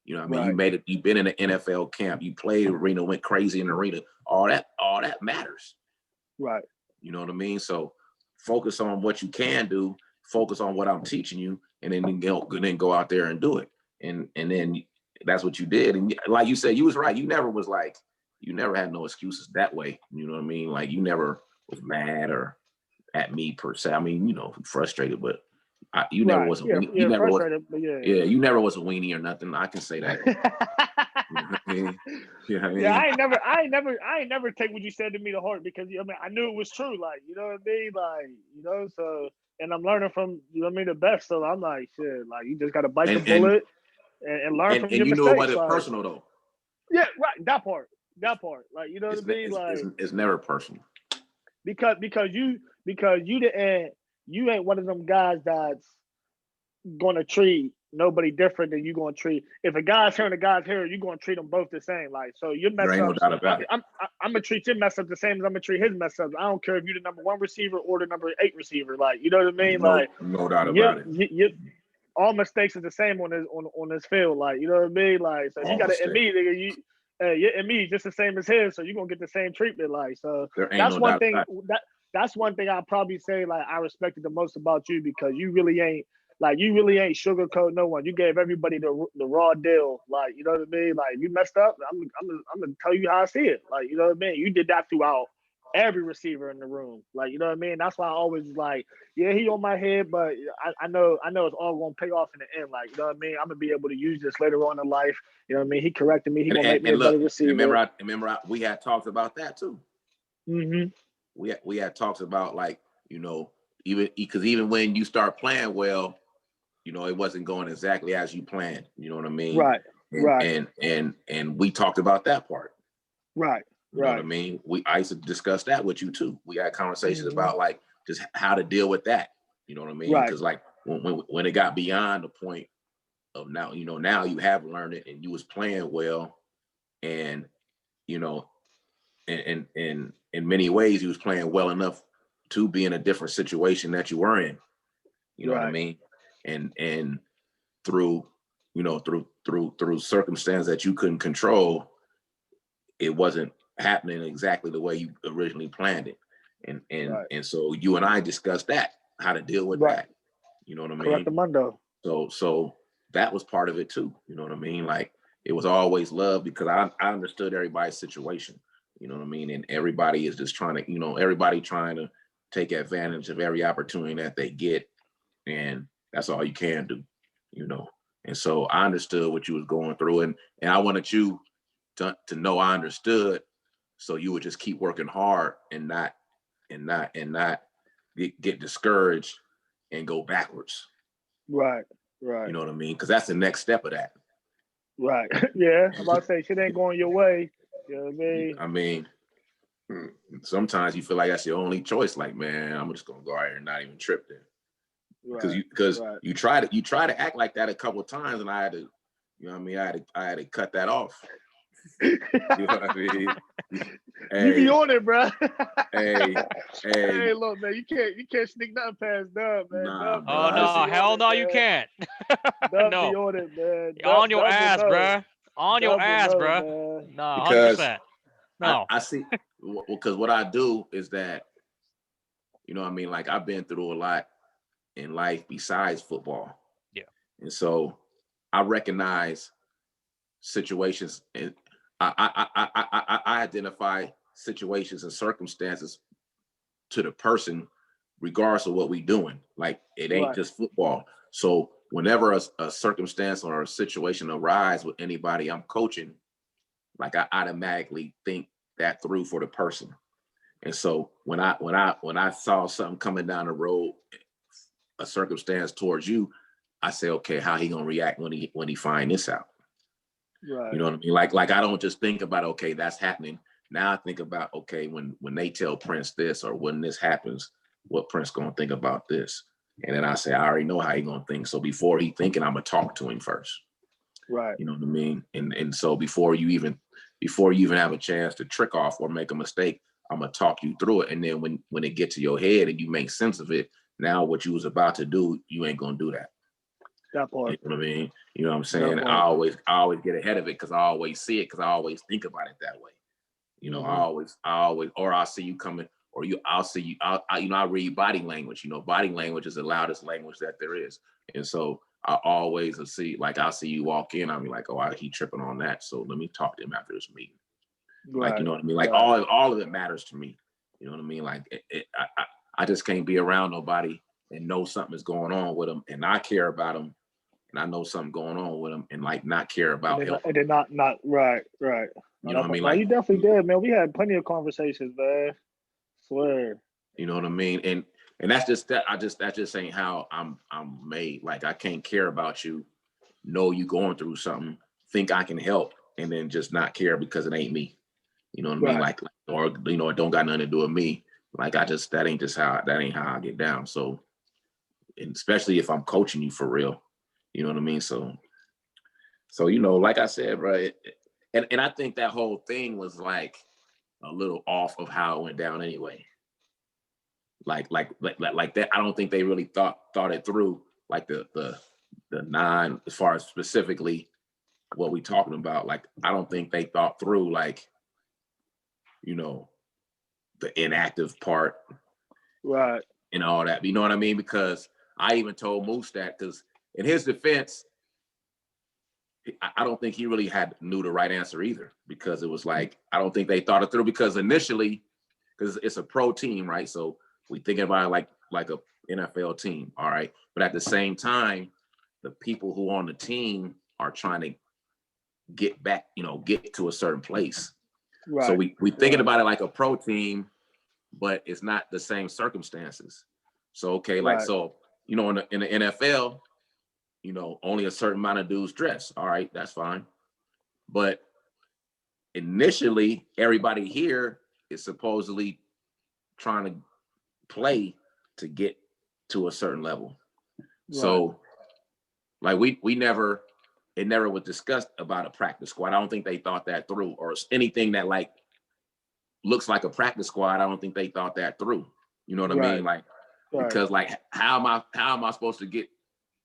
You know what I mean? You made it. You've been in the NFL camp. You played arena, went crazy in the arena. All that matters. Right. You know what I mean? So focus on what you can do. Focus on what I'm teaching you, and then go out there and do it. And then that's what you did. And like you said, you was right. You never had no excuses that way. You know what I mean? Like you never was mad or at me per se. I mean, you know, frustrated, but you never was. You never was. You never was a weenie or nothing. I can say that. I ain't never take what you said to me to heart because I mean I knew it was true. Like you know what I mean, like you know. So and I'm learning from you know what I mean the best. So I'm like shit. Like you just got to bite the bullet and learn from your mistakes. And you know it wasn't personal though. Yeah, right. That part. Like you know what I mean. Like it's never personal. Because you ain't one of them guys that's gonna treat nobody different than you gonna treat. If a guy's here and a guy's here, you're gonna treat them both the same. Like so, your mess ups. I'm gonna treat your mess up the same as I'm gonna treat his mess ups. I don't care if you're the number 1 receiver or the number 8 receiver. Like you know what I mean? No doubt about it. All mistakes is the same on this field. Like you know what I mean? Like so, you got to admit nigga, your me just the same as his, so you're gonna get the same treatment. Like so, that's one thing that's one thing I'll probably say, like, I respected the most about you, because you really ain't sugarcoat no one. You gave everybody the raw deal. Like, you know what I mean? Like, you messed up, I'm gonna tell you how I see it. Like, you know what I mean? You did that throughout every receiver in the room. Like, you know what I mean? That's why I always like, yeah, he on my head, but I know it's all gonna pay off in the end. Like, you know what I mean? I'm gonna be able to use this later on in life. You know what I mean? He corrected me. He gonna make me a better receiver. Remember, we had talked about that too. Mm-hmm. We had talks about, like, you know, even when you start playing well, you know, it wasn't going exactly as you planned. You know what I mean? Right. And we talked about that part. Right. You know what I mean? I used to discuss that with you too. We had conversations about, like, just how to deal with that. You know what I mean? Right. Because, like, when it got beyond the point of now, you know, now you have learned it and you was playing well, and, you know, and in many ways you was playing well enough to be in a different situation that you were in. You know what I mean? And through circumstances that you couldn't control, it wasn't happening exactly the way you originally planned it. And so you and I discussed that, how to deal with that. You know what I mean? Correct the mundo. So that was part of it too. You know what I mean? Like, it was always love, because I understood everybody's situation. You know what I mean? And everybody is just trying to, you know, everybody trying to take advantage of every opportunity that they get. And that's all you can do, you know? And so I understood what you was going through, and I wanted you to know I understood, so you would just keep working hard and not get discouraged and go backwards. Right. You know what I mean? Because that's the next step of that. Right. Yeah. I'm about to say, shit ain't going your way. You know what I mean? I mean, sometimes you feel like that's your only choice. Like, man, I'm just gonna go out here and not even trip there. Because you try to act like that a couple of times, and I had to, you know what I mean? I had to cut that off. You know what I mean? Hey, you be on it, bro. Hey, look, man, you can't sneak nothing past Dubb, man. Nah, Dubb, oh no, hell no, you can't. Dubb no. be on it, man. On your ass, bro. On your ass, bro. No, 100%. No. I see, because what I do is that, you know what I mean? Like, I've been through a lot in life besides football. Yeah. And so I recognize situations, and I identify situations and circumstances to the person, regardless of what we doing. Like, it ain't just football. So whenever a circumstance or a situation arises with anybody I'm coaching, like, I automatically think that through for the person. And so when I saw something coming down the road, a circumstance towards you, I say, okay, how he gonna react when he find this out? Right. You know what I mean? Like I don't just think about, okay, that's happening. Now I think about, okay, when they tell Prince this, or when this happens, what Prince gonna think about this? And then I say, I already know how he gonna think. So before he thinking, I'm gonna talk to him first. Right. You know what I mean? And so before you even have a chance to trick off or make a mistake, I'm gonna talk you through it. And then when it gets to your head and you make sense of it, now what you was about to do, you ain't gonna do that. That part. You know what I mean? You know what I'm saying? I always get ahead of it, because I always see it, because I always think about it that way. You know, I always, or I'll see you coming, or I'll see you. I read body language. You know, body language is the loudest language that there is, and so I always see, like, I'll see you walk in, I'll be like, oh, he tripping on that, so let me talk to him after this meeting. Like, you know what I mean? Like, all of it matters to me. You know what I mean? Like, I just can't be around nobody and know something is going on with them, and I care about them, and I know something going on with them, and, like, not care about help. And then not right. You know what I mean? Like, you definitely did, man. We had plenty of conversations, man. Swear. You know what I mean? And that's just that. That just ain't how I'm made. Like, I can't care about you, know you going through something, think I can help, and then just not care because it ain't me. You know what I mean? Like, or, you know, it don't got nothing to do with me. Like, that ain't how I get down. So, and especially if I'm coaching you for real, you know what I mean? So, you know, like I said, bro, and I think that whole thing was like a little off of how it went down anyway. Like that. I don't think they really thought it through. Like the 9, as far as specifically what we talking about. Like, I don't think they thought through, like, you know, the inactive part, Right. And all that. You know what I mean? Because I even told Moose that, because in his defense, I don't think he really knew the right answer either, because it was like, I don't think they thought it through, because initially, because it's a pro team, right? So we thinking about it like a NFL team, all right? But at the same time, the people who are on the team are trying to get back, get to a certain place. Right. So we thinking about it like a pro team, but it's not the same circumstances. So, okay, like, so, in the NFL, only a certain amount of dudes dress. All right, that's fine. But initially, everybody here is supposedly trying to play to get to a certain level. Right. So, like, it never was discussed about a practice squad. I don't think they thought that through, or anything that like looks like a practice squad. I don't think they thought that through. You know what I mean? Like, because like, how am I supposed to get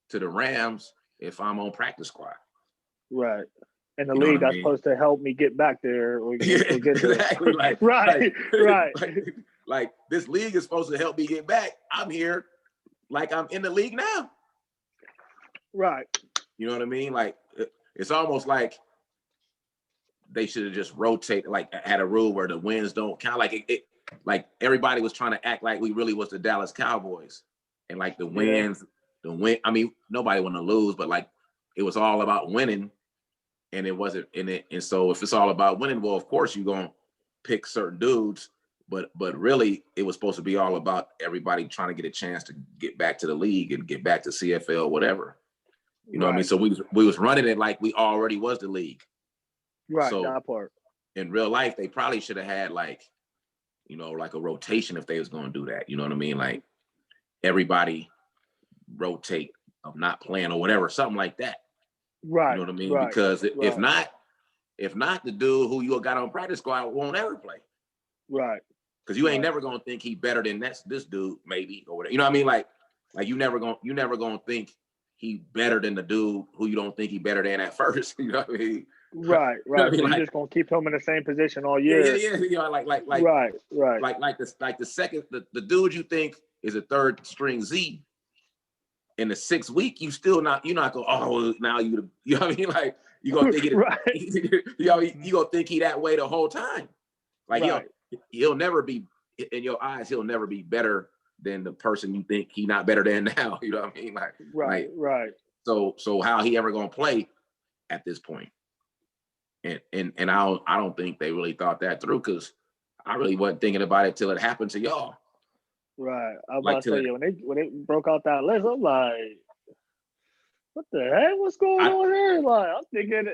to the Rams if I'm on practice squad? Right. And the league that's supposed to help me get back there. Or get exactly. Like, right. Like this league is supposed to help me get back. I'm here, like I'm in the league now. Right. You know what I mean? Like, it's almost like they should have just rotated, like had a rule where the wins don't count. Like like everybody was trying to act like we really was the Dallas Cowboys, and like the wins, I mean, nobody want to lose, but like it was all about winning, and it wasn't in it. And so if it's all about winning, well, of course you're gonna pick certain dudes, but really it was supposed to be all about everybody trying to get a chance to get back to the league and get back to CFL, whatever. You know what I mean? So we was running it like we already was the league. Right, so that part. In real life, they probably should have had like a rotation if they was going to do that. You know what I mean? Like everybody rotate of not playing or whatever, something like that. Right. You know what I mean? Right. Because if not, the dude who you got on practice squad won't ever play. Right. Because you ain't never gonna think he better than this dude, maybe, or whatever. You know what I mean? Like you never gonna think he better than the dude who you don't think he better than at first. You know what I mean? Right. You know what I mean? So you're just gonna keep him in the same position all year. Yeah. You know, like right. Like the second the dude you think is a third string Z in the 6th week, you're not going, oh, now you know what I mean? Like you gonna think you gonna think he that way the whole time. Like he'll never be, in your eyes, he'll never be better than the person you think he not better than now. You know what I mean? Like right. So how he ever gonna play at this point? And I don't think they really thought that through, because I really wasn't thinking about it till it happened to y'all. Right. I was about to tell you, when they broke out that list, I'm like, what the heck? What's going on here? Like, I'm thinking,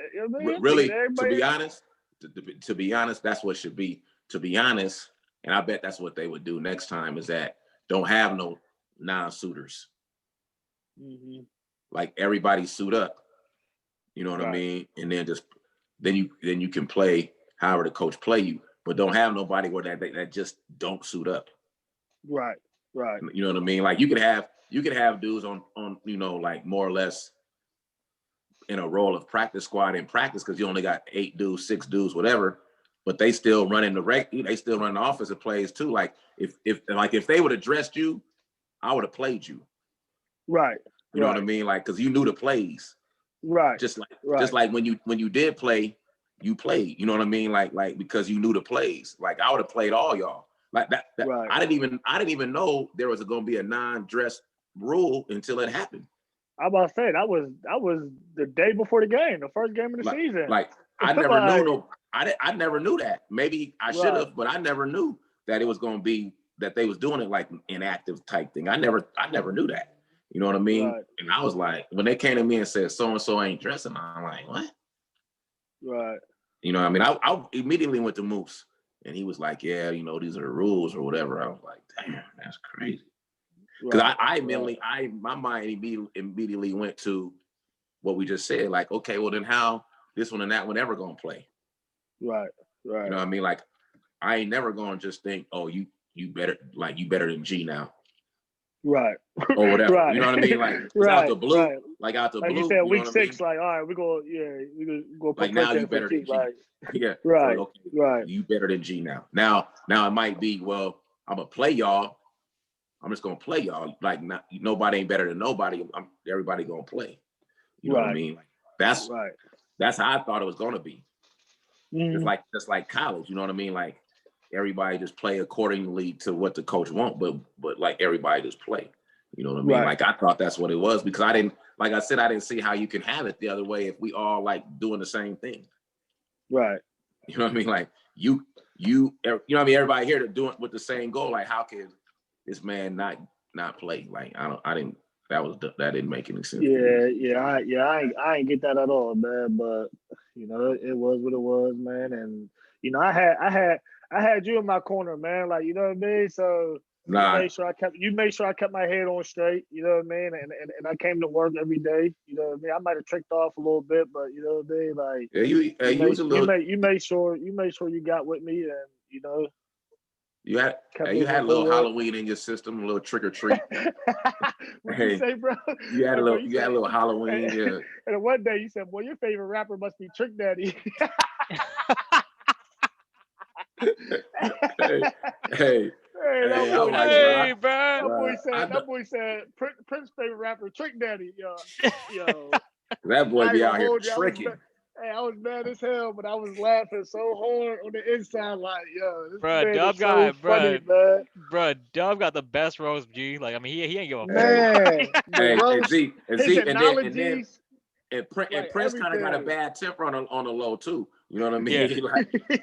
really, to be honest, that's what should be. To be honest, and I bet that's what they would do next time, is that don't have no non-suitors. Mm-hmm. Like everybody suit up. You know what I mean? And then you can play however the coach play you, but don't have nobody where that just don't suit up. Right. You know what I mean? Like you could have dudes on like more or less in a role of practice squad in practice, because you only got 8 dudes, 6 dudes, whatever, but they still running they still running the offensive plays too. Like if they would have dressed you, I would have played you. Right. You know what I mean? Like, because you knew the plays. Right. Just like when you did play, you played. You know what I mean? Like because you knew the plays. Like I would have played all y'all. Like that. Right. I didn't even know there was going to be a non-dress rule until it happened. I'm about to say that was the day before the game, the first game of the season. Like I never knew I never knew that. Maybe I should have, but I never knew that it was going to be that they was doing it like inactive type thing. I never knew that. You know what I mean? Right. And I was like, when they came to me and said so and so ain't dressing, I'm like, what? Right. You know what I mean? I immediately went to Moose, and he was like, yeah, these are the rules or whatever. I was like, damn, that's crazy. Because my mind immediately went to what we just said. Like, okay, well then how this one and that one ever gonna play? Right. You know what I mean? Like, I ain't never gonna just think, oh, you better than G now. Right. Or whatever. Right. You know what I mean? Like out the blue. Right. Like out the blue. Like you said, week 6, I mean? like, all right, we go put like now you better than G. Like, yeah. Right. So, okay, right. You better than G now. Now it might be, well, I'm gonna play y'all, I'm just gonna play y'all. Like nobody ain't better than nobody. Everybody gonna play. You know what I mean? Like, that's how I thought it was gonna be. Just like college. You know what I mean? Like everybody just play accordingly to what the coach want, but like everybody just play. You know what I mean? Like I thought that's what it was because I didn't see how you can have it the other way if we all like doing the same thing. Right. You know what I mean? Like you know what I mean? Everybody here to doing with the same goal. Like how can this man not play? Like that didn't make any sense. I ain't get that at all, man. But you know, it was what it was, man. And you know, I had you in my corner, man. Like, you know what I mean? So you made sure I kept my head on straight, you know what I mean? And I came to work every day, you know what I mean? I might have tricked off a little bit, but you know what I mean? Like you made sure you got with me, and you know. You had a little Halloween in your system, a little trick or treat. What you say, bro? You had a little Halloween, yeah. And one day you said, "Boy, your favorite rapper must be Trick Daddy." Hey, that boy said Prince's favorite rapper, Trick Daddy. Yo. That boy be out here tricking. I was mad as hell, but I was laughing so hard on the inside, like, yo, this man Dubb is so funny, man. Bro, Dubb got the best roast, G. Like, I mean, he ain't give a man. His analogies. And Prince kind of got a bad temper on the low too. You know what I mean? Yeah.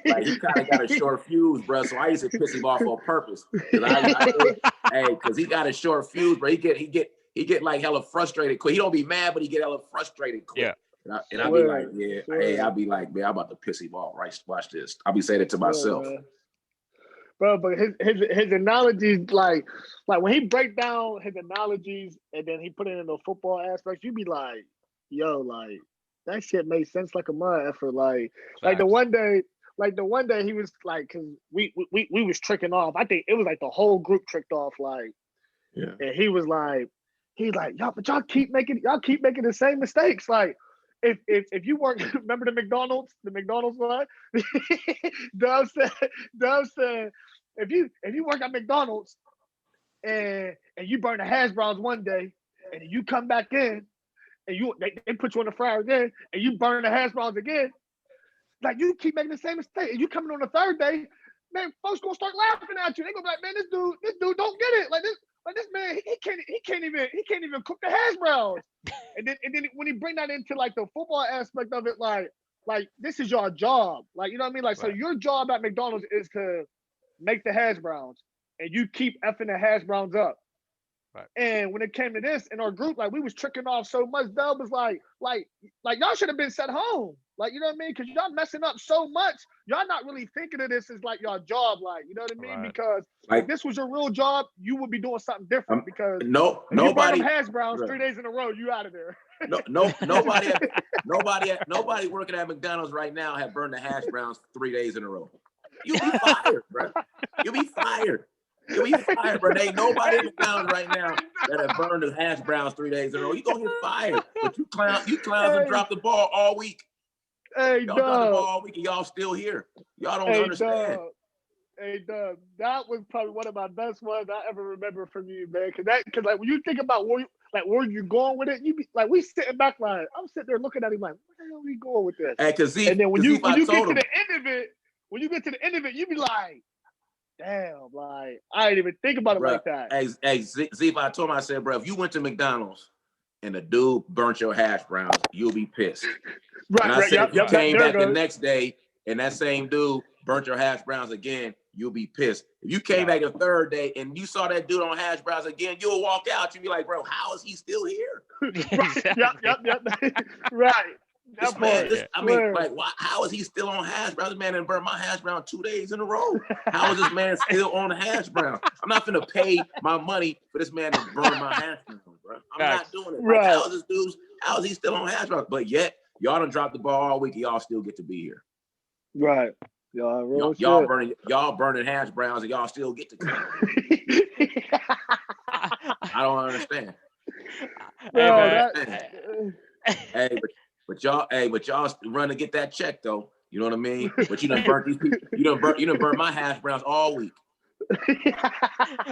like he kind of got a short fuse, bro. So I used to piss him off on purpose. Because he got a short fuse, bro. He get like hella frustrated quick. He don't be mad, but he get hella frustrated quick. Yeah. And I'll be like, I'll be like, man, I'm about to piss him off. Right? Watch this. I'll be saying it to myself. Bro, but his analogies, like when he break down his analogies and then he put it in the football aspects, you be like, yo, like that shit made sense like a mud effort. Like the one day he was like, cause we was tricking off. I think it was like the whole group tricked off, like, and he was like, y'all keep making the same mistakes. Like if you work, remember the McDonald's line? Dubb said, if you work at McDonald's and you burn the hash browns one day and you come back in and they put you on the fryer again and you burn the hash browns again, like you keep making the same mistake and you coming on the third day, man, folks gonna start laughing at you. They gonna be like, man, this dude don't get it. Like this man, he can't even cook the hash browns. And then when he bring that into like the football aspect of it, like this is your job. Like, you know what I mean? Like, so your job at McDonald's is to make the hash browns and you keep effing the hash browns up. Right. And when it came to this in our group, like we was tricking off so much. Dubb was like y'all should have been sent home. Like, you know what I mean? Because y'all messing up so much. Y'all not really thinking of this as like your job. Like, you know what I mean? Right. Because like, if this was your real job, you would be doing something different. Because nobody you hash browns 3 days in a row, you out of there. Nobody working at McDonald's right now have burned the hash browns 3 days in a row. You be fired, bro. You be fired. Bro. There ain't nobody at McDonald's right now that have burned the hash browns 3 days in a row. You gonna get fired. But you clowns have dropped the ball all week. Hey, y'all dropped the ball all week and y'all still here. Y'all don't understand. Dubb, that was probably one of my best ones I ever remember from you, man. Cause like when you think about where you're going with it, you be like, we sitting back like, I'm sitting there looking at him like, where the hell are we going with this? And then when you get to the end of it, you be like, damn, like I didn't even think about it like that. Hey, Zeke, I told him, I said, bro, if you went to McDonald's and the dude burnt your hash browns, you'll be pissed. Right. And I said, if you came back the next day and that same dude burnt your hash browns again, you'll be pissed. If you came back the third day and you saw that dude on hash browns again, you'll walk out. You'll be like, bro, how is he still here? Yep. Right. This man, how is he still on hash browns? This man didn't burn my hash brown 2 days in a row. How is this man still on the hash brown? I'm not gonna pay my money for this man to burn my hash browns, bro. I'm not doing it. Right. Like, how is he still on hash browns? But yet, y'all done dropped the ball all week and y'all still get to be here. Right. Y'all burning hash browns and y'all still get to come. I don't understand. But y'all run to get that check though. You know what I mean? But you done burnt these people. You done burnt my hash browns all week.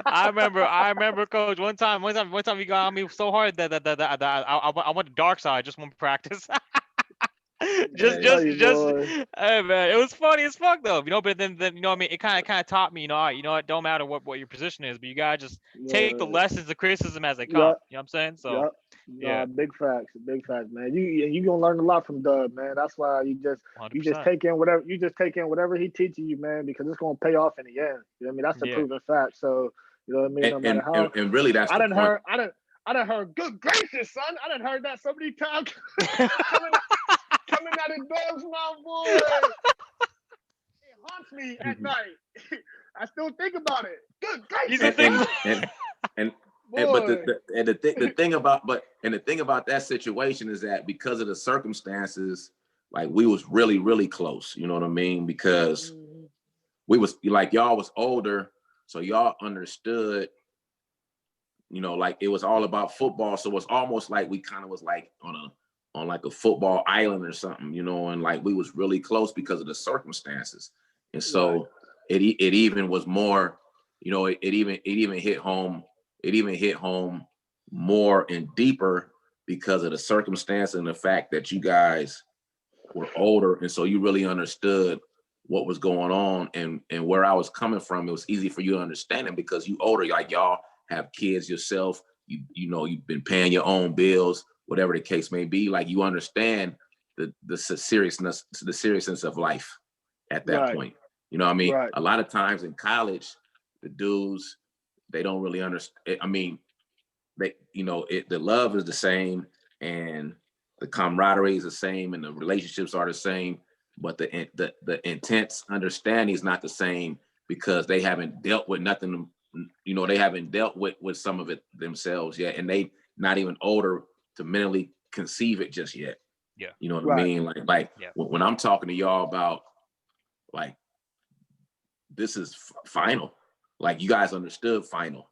I remember, Coach. One time, you got on me so hard that I went to dark side just one practice. just, hey man, it was funny as fuck though. But then you know what I mean. It kind of taught me, it don't matter what your position is, but you gotta just take the lessons, the criticism as they come. Yep. You know what I'm saying? So, yeah, big facts, man. You gonna learn a lot from Dubb, man. That's why you just take in whatever he teaches you, man, because it's gonna pay off in the end. You know what I mean? That's a proven fact. So you know what I mean. No matter how. And really, that's the point. I done heard, good gracious, son. I done heard that so many times. Coming out of Dubb's mouth, boy. It haunts me at night. I still think about it. Good gracious. The thing about that situation is that because of the circumstances, like we was really, really close. You know what I mean? Because we was like, y'all was older, so y'all understood. Like it was all about football, so it's almost like we kind of was like on like a football island or something, and like we was really close because of the circumstances, and so it even was more, it even hit home. It even hit home more and deeper because of the circumstance and the fact that you guys were older, and so you really understood what was going on and where I was coming from. It was easy for you to understand it because you older, like y'all have kids yourself. You've been paying your own bills, whatever the case may be. Like you understand the seriousness of life at that point. You know what I mean? Right. A lot of times in college, the dudes, they don't really understand. I mean, the love is the same and the camaraderie is the same and the relationships are the same, but the intense understanding is not the same because they haven't dealt with nothing. They haven't dealt with some of it themselves yet, and they not even older to mentally conceive it just yet. Yeah. You know what I mean? When I'm talking to y'all about like this is final, like you guys understood final.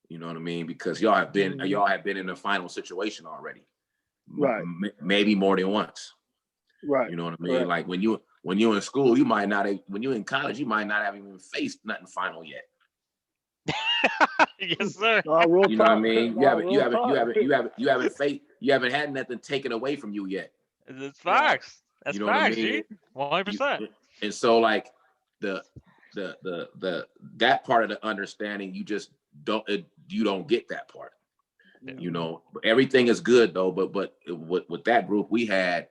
You know what I mean? Because y'all have been in a final situation already. Right. Maybe more than once. Right. You know what I mean? Right. Like when you're in school, you might not have, when you're in college, you might not have even faced nothing final yet. Yes, sir. You know what I mean? You haven't had nothing taken away from you yet. It's facts. That's you know facts, what I mean? 100%. And so like the that part of the understanding, you just don't get that part. Yeah. Everything is good though, but with that group we had,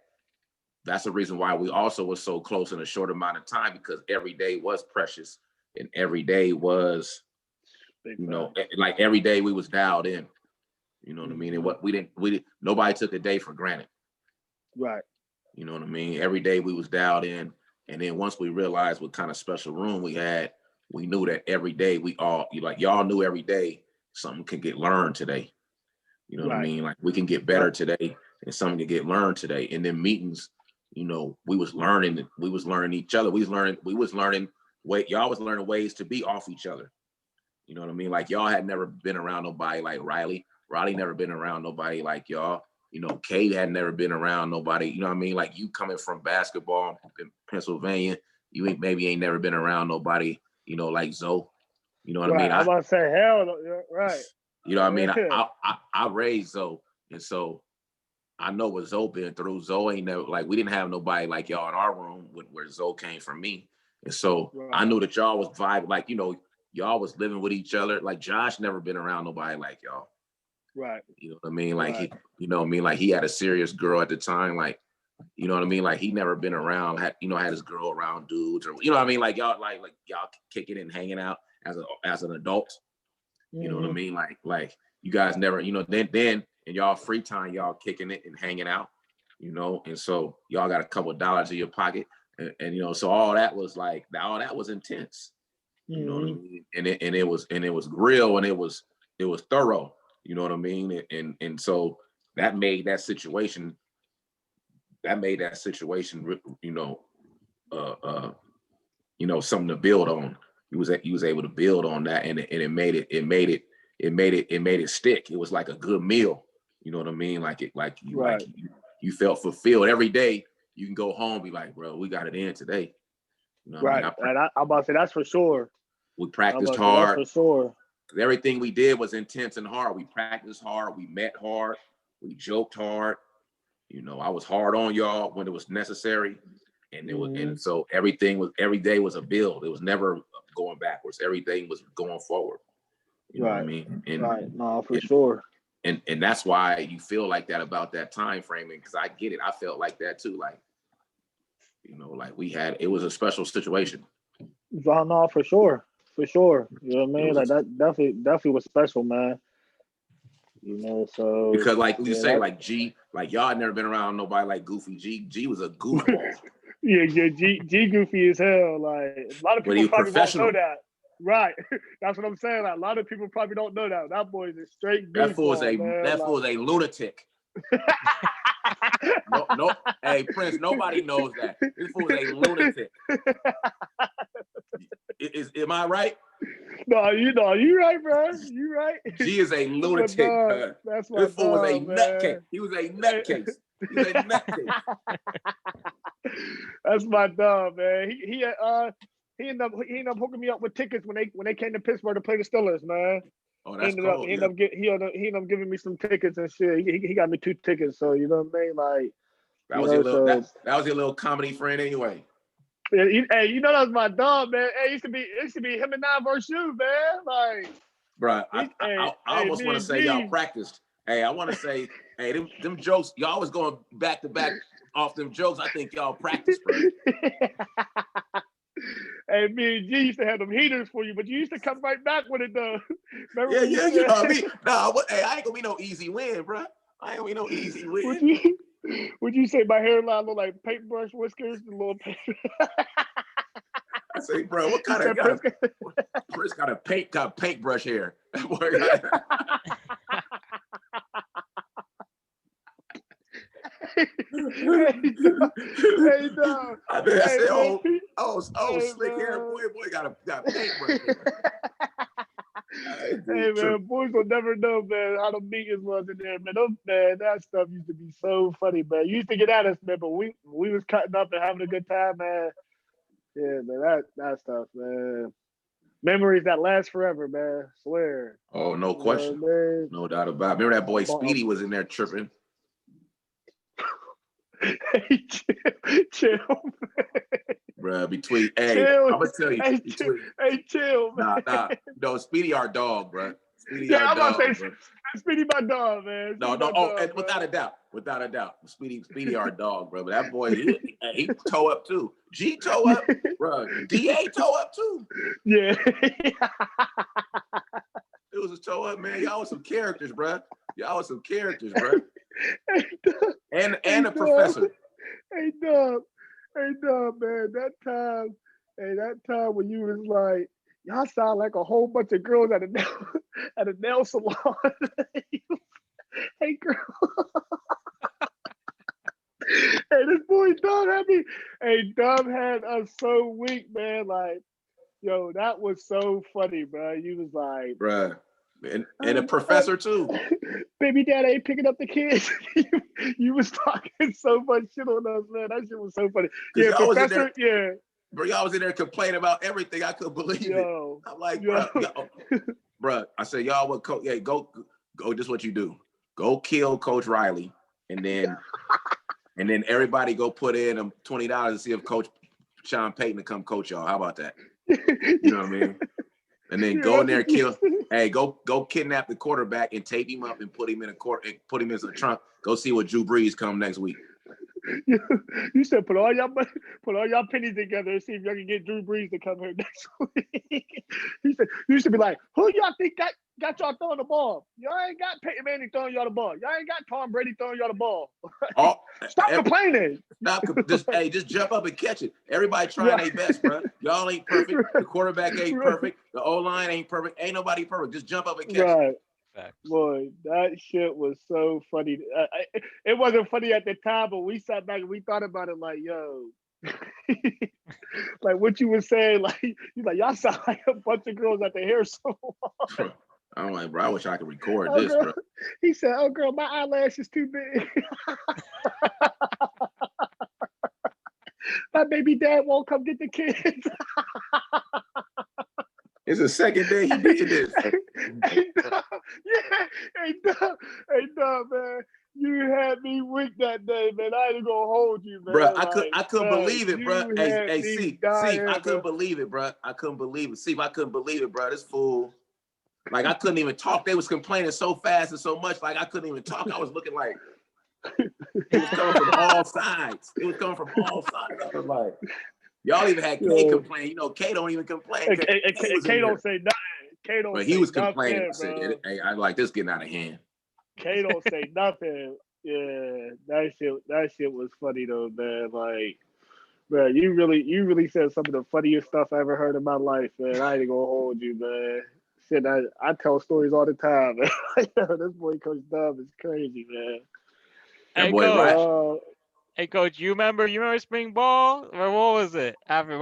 that's the reason why we also was so close in a short amount of time, because every day was precious and every day was, like every day we was dialed in. You know what I mean? And what we didn't nobody took a day for granted. Right. You know what I mean? Every day we was dialed in. And then once we realized what kind of special room we had, we knew that every day y'all knew every day something could get learned today. You know what I mean? Like we can get better today and something can get learned today. And then meetings, we was learning each other. Y'all was learning ways to be off each other. You know what I mean? Like y'all had never been around nobody like Riley. Riley never been around nobody like y'all. Kate had never been around nobody. You know what I mean? Like you coming from basketball in Pennsylvania, you ain't never been around nobody, like Zoe. You know what I mean? I'm about to say hell, right. You know what I mean? I raised Zoe, and so I know what Zoe been through. Zoe ain't never, like, we didn't have nobody like y'all in our room where Zoe came from me. And so I knew that y'all was vibing, like, y'all was living with each other. Like Josh never been around nobody like y'all. Right. You know what I mean? Like he had a serious girl at the time. Like, you know what I mean? Like he never been around, had his girl around dudes, or you know what I mean? Like y'all like y'all kicking and hanging out as an adult. You know what I mean? Like you guys never, then in y'all free time, y'all kicking it and hanging out, and so y'all got a couple of dollars in your pocket. And so all that was intense. You know what I mean? And it was real, and it was thorough. You know what I mean? And so that made that situation, something to build on. He was able to build on that, and it made it stick. It was like a good meal. You know what I mean? Like you felt fulfilled every day. You can go home and be like, bro, we got it in today. You know what right. I mean? I'm about to say that's for sure. We practiced hard. For sure. Everything we did was intense and hard. We practiced hard. We met hard. We joked hard. You know, I was hard on y'all when it was necessary. And it was, and so every day was a build. It was never going backwards. Everything was going forward. You know what I mean? And, right. No, for sure. And that's why you feel like that about that time framing, because I get it. I felt like that too. Like, you know, like it was a special situation. No, for sure. For sure. You know what I mean? Like that definitely was special, man. You know, so because like you say, like G, like y'all had never been around nobody like Goofy. G was a goofball. yeah, G Goofy as hell. Like a lot of people probably won't know that. Right. That's what I'm saying. Like, a lot of people probably don't know that. That boy is a straight goofball. That fool is a lunatic. no, hey Prince, nobody knows that. This fool is a lunatic. Am I right? No, you right, bro. You right. G is a lunatic. That's my This fool was a nutcase. He was a nutcase. He was a nutcase. That's my dog, man. He ended up hooking me up with tickets when they came to Pittsburgh to play the Steelers, man. Oh, that's cool. He ended up giving me some tickets and shit. He got me 2 tickets, so you know what I mean. Like that was your little comedy friend anyway. Hey, you know that's my dog, man. Hey, it used to be him and I versus you, man. Like, bro, I almost want to say y'all practiced. Hey, I want to say, hey, them jokes, y'all was going back to back off them jokes. I think y'all practiced, bro. Hey, me and G used to have them heaters for you, but you used to come right back with it, though. Yeah, you know what I mean? Nah, hey, I ain't gonna be no easy win, bro. I ain't gonna be no easy win. Would you say my hairline look like paintbrush whiskers? The little paint. I say, bro, what kind of Chris got paintbrush hair? Hey, dog. I said, oh, slick hair boy got paintbrush hair. Hey man, boys will never know, man, how the meetings was in there, man. That stuff used to be so funny, man. You used to get at us, man, but we was cutting up and having a good time, man. Yeah, man, that stuff, man. Memories that last forever, man. Swear. Oh, no question. No doubt about it. Remember that boy Speedy was in there tripping. Hey, chill, man. Bruh, I'm gonna tell you. Chill, man. Nah. No, Speedy our dog, bruh. I'm gonna say Speedy my dog, man. Without a doubt. Speedy our dog, bro. But that boy, he toe up too. G toe up, bro. DA toe up too. Yeah. It was a toe up, man. Y'all was some characters, bro. And a professor. Hey, Dubb, man. That time when you was like, y'all sound like a whole bunch of girls at a nail salon. Hey, girl. Hey, this boy Dubb had me. Hey, Dubb had us so weak, man. Like, yo, that was so funny, bro. You was like, bruh. And a professor too. Baby dad ain't picking up the kids. You was talking so much shit on us, man. That shit was so funny. Yeah, professor. Yeah. Bro, y'all was in there complaining about everything. I couldn't believe it. I'm like, bro. I said, y'all would go. This is what you do. Go kill Coach Riley, and then everybody go put in $20 to see if Coach Sean Payton to come coach y'all. How about that? You know what I mean? And then go in there and kill. Hey, go kidnap the quarterback and tape him up and put him in a trunk. Go see what Drew Brees come next week. You said put all y'all pennies together and see if y'all can get Drew Brees to come here next week. He said, you used to be like, who y'all think got y'all throwing the ball? Y'all ain't got Peyton Manning throwing y'all the ball. Y'all ain't got Tom Brady throwing y'all the ball. Stop complaining. Just jump up and catch it. Everybody trying their best, bro. Y'all ain't perfect. The quarterback ain't perfect. The O-line ain't perfect. Ain't nobody perfect. Just jump up and catch it. Facts. Boy, that shit was so funny. It wasn't funny at the time, but we sat back and we thought about it like, yo, like what you were saying, like you like y'all sound like a bunch of girls at the hair salon. I'm like, bro, I wish I could record this, girl. Bro. He said, "Oh, girl, my eyelash is too big. My baby dad won't come get the kids." It's the second day he did this. Hey, Dubb, man. You had me weak that day, man. I ain't gonna hold you, man. Bro, I couldn't believe it, bro. Hey, see, I couldn't bro. believe it, bro. I couldn't believe it. See, I couldn't believe it, bro. This fool. Like, I couldn't even talk. They was complaining so fast and so much, like I couldn't even talk. I was looking like it was coming from all sides. It was coming from all sides. I was like, y'all even had K complain. You know, K don't even complain. K don't say nothing. K don't. But he was nothing, complaining. bro. I said, hey, I like this getting out of hand. K don't say nothing. Yeah, that shit was funny though, man. Like, bro, you really said some of the funniest stuff I ever heard in my life, man. I ain't gonna hold you, man. Shit, I tell stories all the time, man. This boy Coach Dubb is crazy, man. Hey, boy, Coach. Hey, Coach, you remember spring ball? Or what was it? After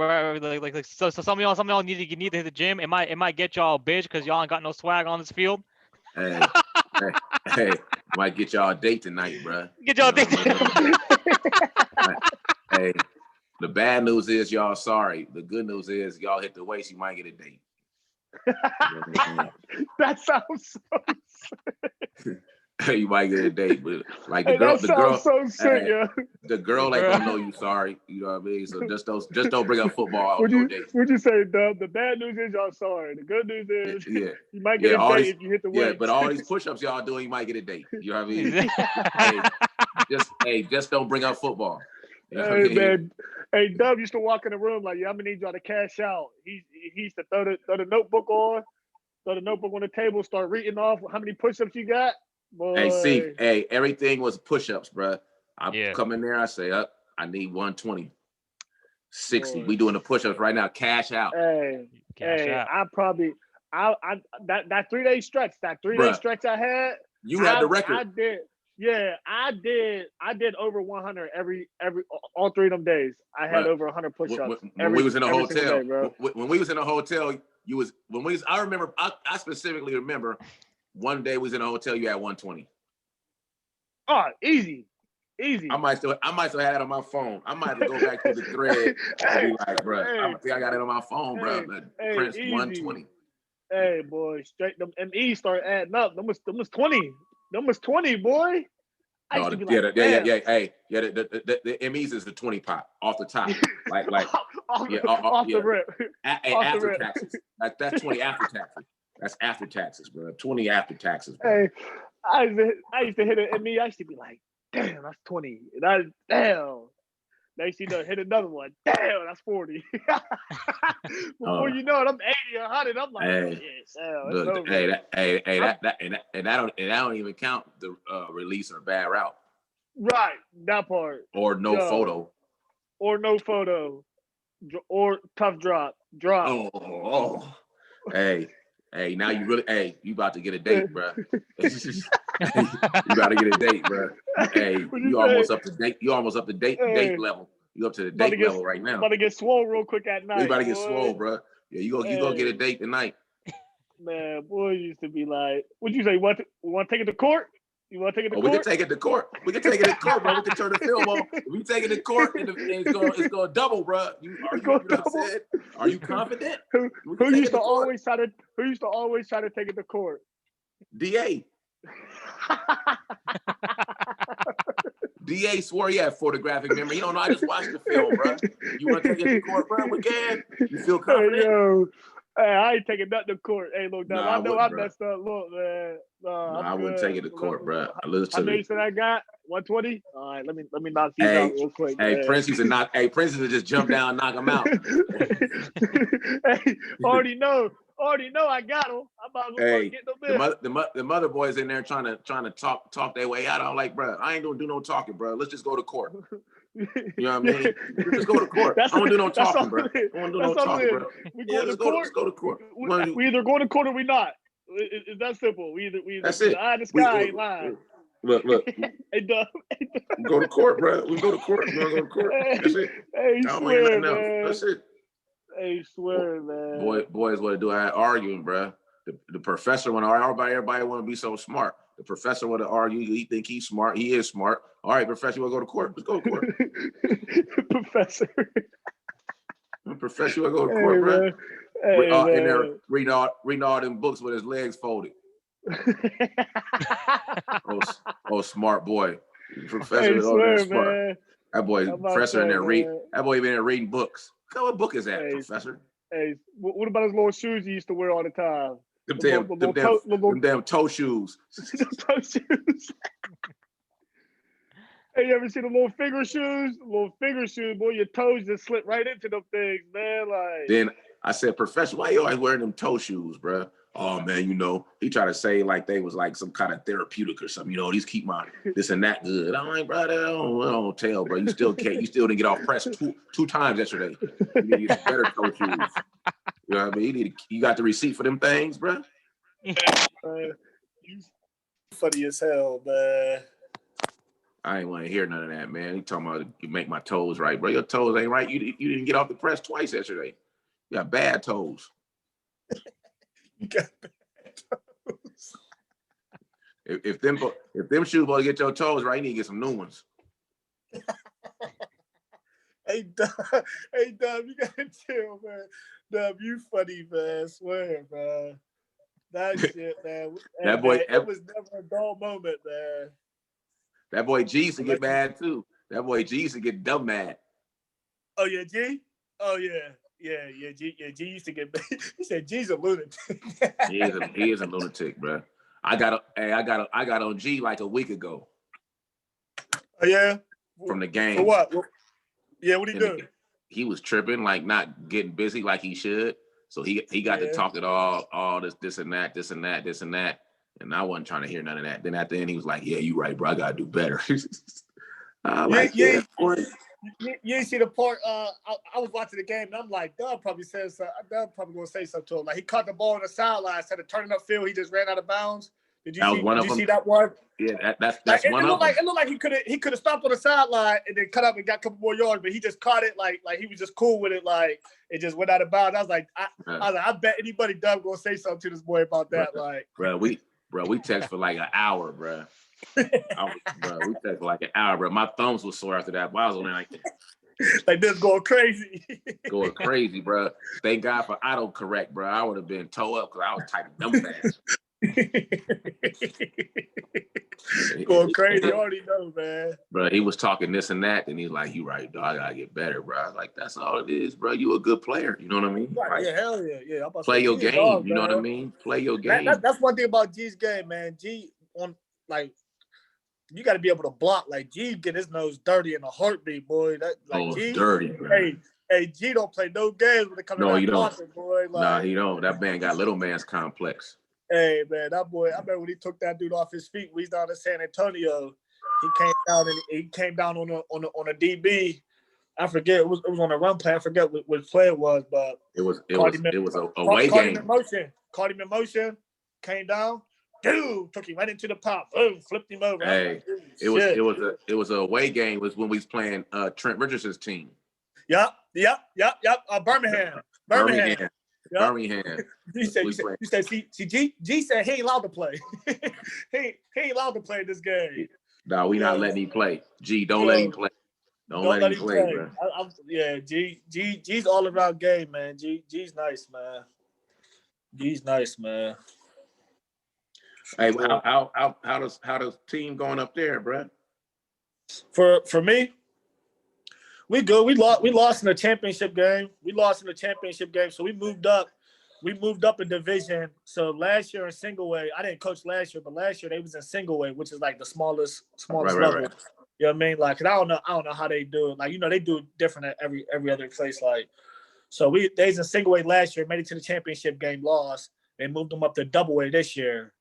so some of y'all need to hit the gym. It might get y'all a bitch because y'all ain't got no swag on this field. Hey, might get y'all a date tonight, bro. Get y'all a date. Hey, the bad news is y'all sorry. The good news is y'all hit the weights, you might get a date. That sounds so sick. You might get a date, but like the girl, so sick, yeah. The girl ain't gonna know you sorry. You know what I mean? So just don't bring up football on your date. What'd you say, Dubb? The bad news is y'all sorry. The good news is you might get a date if you hit the weights. Yeah, but all these push-ups y'all doing, you might get a date. You know what I mean? just don't bring up football. You know hey man, hey Dubb used to walk in the room like, yeah, I'm gonna need y'all to cash out. He used to throw the notebook on the table, start reading off how many push-ups you got. Boy. Hey, everything was push-ups, bro. I come in there, I say, I need 120, 60. Boy. We doing the push-ups right now. Cash out. Cash out. That 3-day stretch, stretch I had. You had the record. I did. Yeah, I did over 100 every all 3 of them days. I had over 100 push-ups. When we was in a hotel, day, when we was in a hotel, I remember. I specifically remember one day we was in a hotel. You had 120. Oh, easy. I might still have it on my phone. I might have to go back to the thread and be like, bro, I think I got it on my phone, bro. Prince easy. 120. Hey, boy, straight them MEs start adding up. Them was 20. Them was 20, boy. The MEs is the 20 pop off the top, off the rip. After taxes. That's 20 after taxes. That's after taxes, bro. 20 after taxes. Bro. Hey, I used to hit an ME. I used to be like, damn, that's 20. Damn. Next, hit another one. Damn, that's 40. Before you know it, I'm 80 or 100. I'm like, that don't even count the release or bad route. Right, that part. Or no photo. Or no photo. Or tough drop. Oh. Hey, now you about to get a date, bro. You about to get a date, bro. Hey, you almost up to date. You almost up to date level. You up to the date level right now. About to get swole real quick at night. You about to get swole, bro. Yeah, you gonna get a date tonight. Man, boy used to be like, what'd you say? Want to take it to court? You want to take it to court? We can take it to court. We can take it to court, bro. We can turn the film on. We take it to court, and it's going to double, bro. Are you confident? Who used to always try to take it to court? DA. DA swore he had photographic memory. He don't know. I just watched the film, bro. You want to take it to court, bro? We can. You feel confident? Hey, I ain't taking nothing to court. Hey, look, I know I messed up. Look, man. I wouldn't take it to court, bro. How many said I got? 120. All right, let me knock these out real quick. Hey, man. Prince used to just jump down and knock him out. Hey, already know I got him. I'm about to get them in. The mother boys in there trying to talk their way out. I'm like, bro, I ain't gonna do no talking, bro. Let's just go to court. You know what I mean? Just go to court. I don't do no talking, bro. I don't do no talking, bro. Let's go to court. We either go to court or we not. It's that simple. We either that's it. The sky ain't lying. Look. Hey, Dubb. Go to court, bro. We go to court. We go to court. That's it. Hey, swear, man. That's it. Hey, swear, man. Boys, what to do? I had arguing, bro. The professor want to argue. Everybody want to be so smart. The professor want to argue. He think he's smart. He is smart. All right, professor, you want to go to court? Let's go to court. Professor. Professor, you want to go to court, bro? in there reading all them books with his legs folded. oh, smart boy. Professor, smart. Man. That boy, professor in there reading. That boy been there reading books. What book is that, Professor? Hey, what about his little shoes he used to wear all the time? Them damn toe shoes. Toe shoes. Hey, you ever seen the little finger shoes? Little finger shoes, boy, your toes just slip right into them things, man. Like. Then I said, Professor, why you always wearing them toe shoes, bro? Oh man, he tried to say like they was like some kind of therapeutic or something. These keep my this and that good. I'm like, bro, I don't tell, bro. You still can't. You still didn't get off press two times yesterday. You need to get better toe shoes. You know what I mean? You got the receipt for them things, bro. You funny as hell, man. I ain't want to hear none of that, man. He talking about you make my toes right, bro. Your toes ain't right. You didn't get off the press twice yesterday. You got bad toes. You got bad toes. If them shoes supposed to get your toes right, you need to get some new ones. Hey, Dubb, you gotta chill, man. Dubb, you funny, man. I swear, man. That shit, man. That boy, it was never a dull moment, man. That boy G used to get mad too. That boy G used to get dumb mad. Oh yeah, G? Oh yeah. Yeah, G used to get mad. He said G's a lunatic. he is a lunatic, bro. I got on G like a week ago. Oh yeah? From the game. For what? Yeah, what he doing? He was tripping, like not getting busy like he should. So he got to talking all this and that. And I wasn't trying to hear none of that. Then at the end, he was like, "Yeah, you right, bro. I gotta do better." You didn't see the part. I was watching the game, and I'm like, Dubb probably says something. Dubb probably gonna say something to him. Like he caught the ball on the sideline, instead of turning upfield, he just ran out of bounds. Did you see that one? Yeah, that's one of them. It looked like he could have stopped on the sideline and then cut up and got a couple more yards, but he just caught it like he was just cool with it, like it just went out of bounds. I was like, I bet anybody Dubb gonna say something to this boy about that. We text for like an hour, bro. We text for like an hour, bro. My thumbs were sore after that. But I was on there like this going crazy. Going crazy, bro. Thank God for autocorrect, bro. I would have been towed up because I was typing dumb fast. Going crazy, you already know, man. Bro, he was talking this and that, and he's like, "You right, dog. I gotta get better, bro." I was like, "That's all it is, bro. You a good player. You know what I mean? Right, yeah, hell yeah. Play your game. Dog, you know what I mean? Play your game. That's one thing about G's game, man. G on like you got to be able to block. Like G get his nose dirty in a heartbeat, boy. G dirty, bro. Hey, G don't play no games when it comes to that blocking, boy. Nah, he don't. That man got little man's complex. Hey man, that boy. I remember when he took that dude off his feet. We was down in San Antonio. He came down on a DB. I forget it was on a run play. I forget what play it was, but it was a away game. Caught him in motion. Came down. Dude, took him right into the pop. Boom, flipped him over. Hey, it was a away game. It was when we was playing Trent Richardson's team. Yep. Birmingham. Yep. Birmingham. G said, G said he ain't allowed to play. he ain't allowed to play this game. No, we not letting him play. G, don't let him play. Don't let him play, bro. G's all around game, man. G's nice, man. G's nice, man. Hey, how does team going up there, bro? For me, we good. We lost in the championship game. So we moved up. We moved up a division. So last year in single way, I didn't coach last year, but last year they was in single way, which is like the smallest level. Right. You know what I mean? Like, 'cause I don't know how they do it. Like, they do it different at every other place. Like, so they was in single way last year, made it to the championship game, lost. They moved them up to double way this year.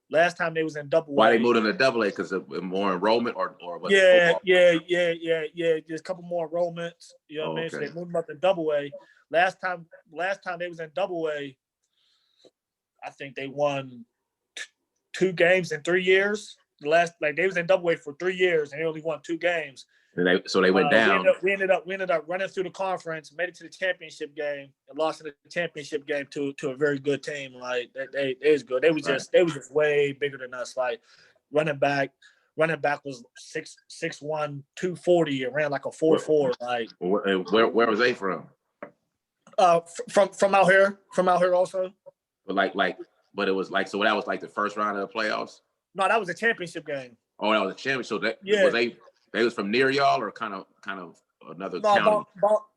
Last time they was in double way. Why they moved them to double A? Because of more enrollment or what? Yeah. Just a couple more enrollments. You know what I mean? So they moved them up to double A. Last time they was in double A, I think they won 2 games in 3 years. They was in double A for 3 years and they only won 2 games. So they went down. We ended up running through the conference, made it to the championship game, and lost in the championship game to a very good team. Like they was good. They was just way bigger than us. Like running back was 6'1", 240, and ran like a 4.4. Like where was they from? From out here also. But it was like, so that was like the first round of the playoffs. No, that was a championship game. Oh, that was a championship. So was they was from near y'all or kind of another county?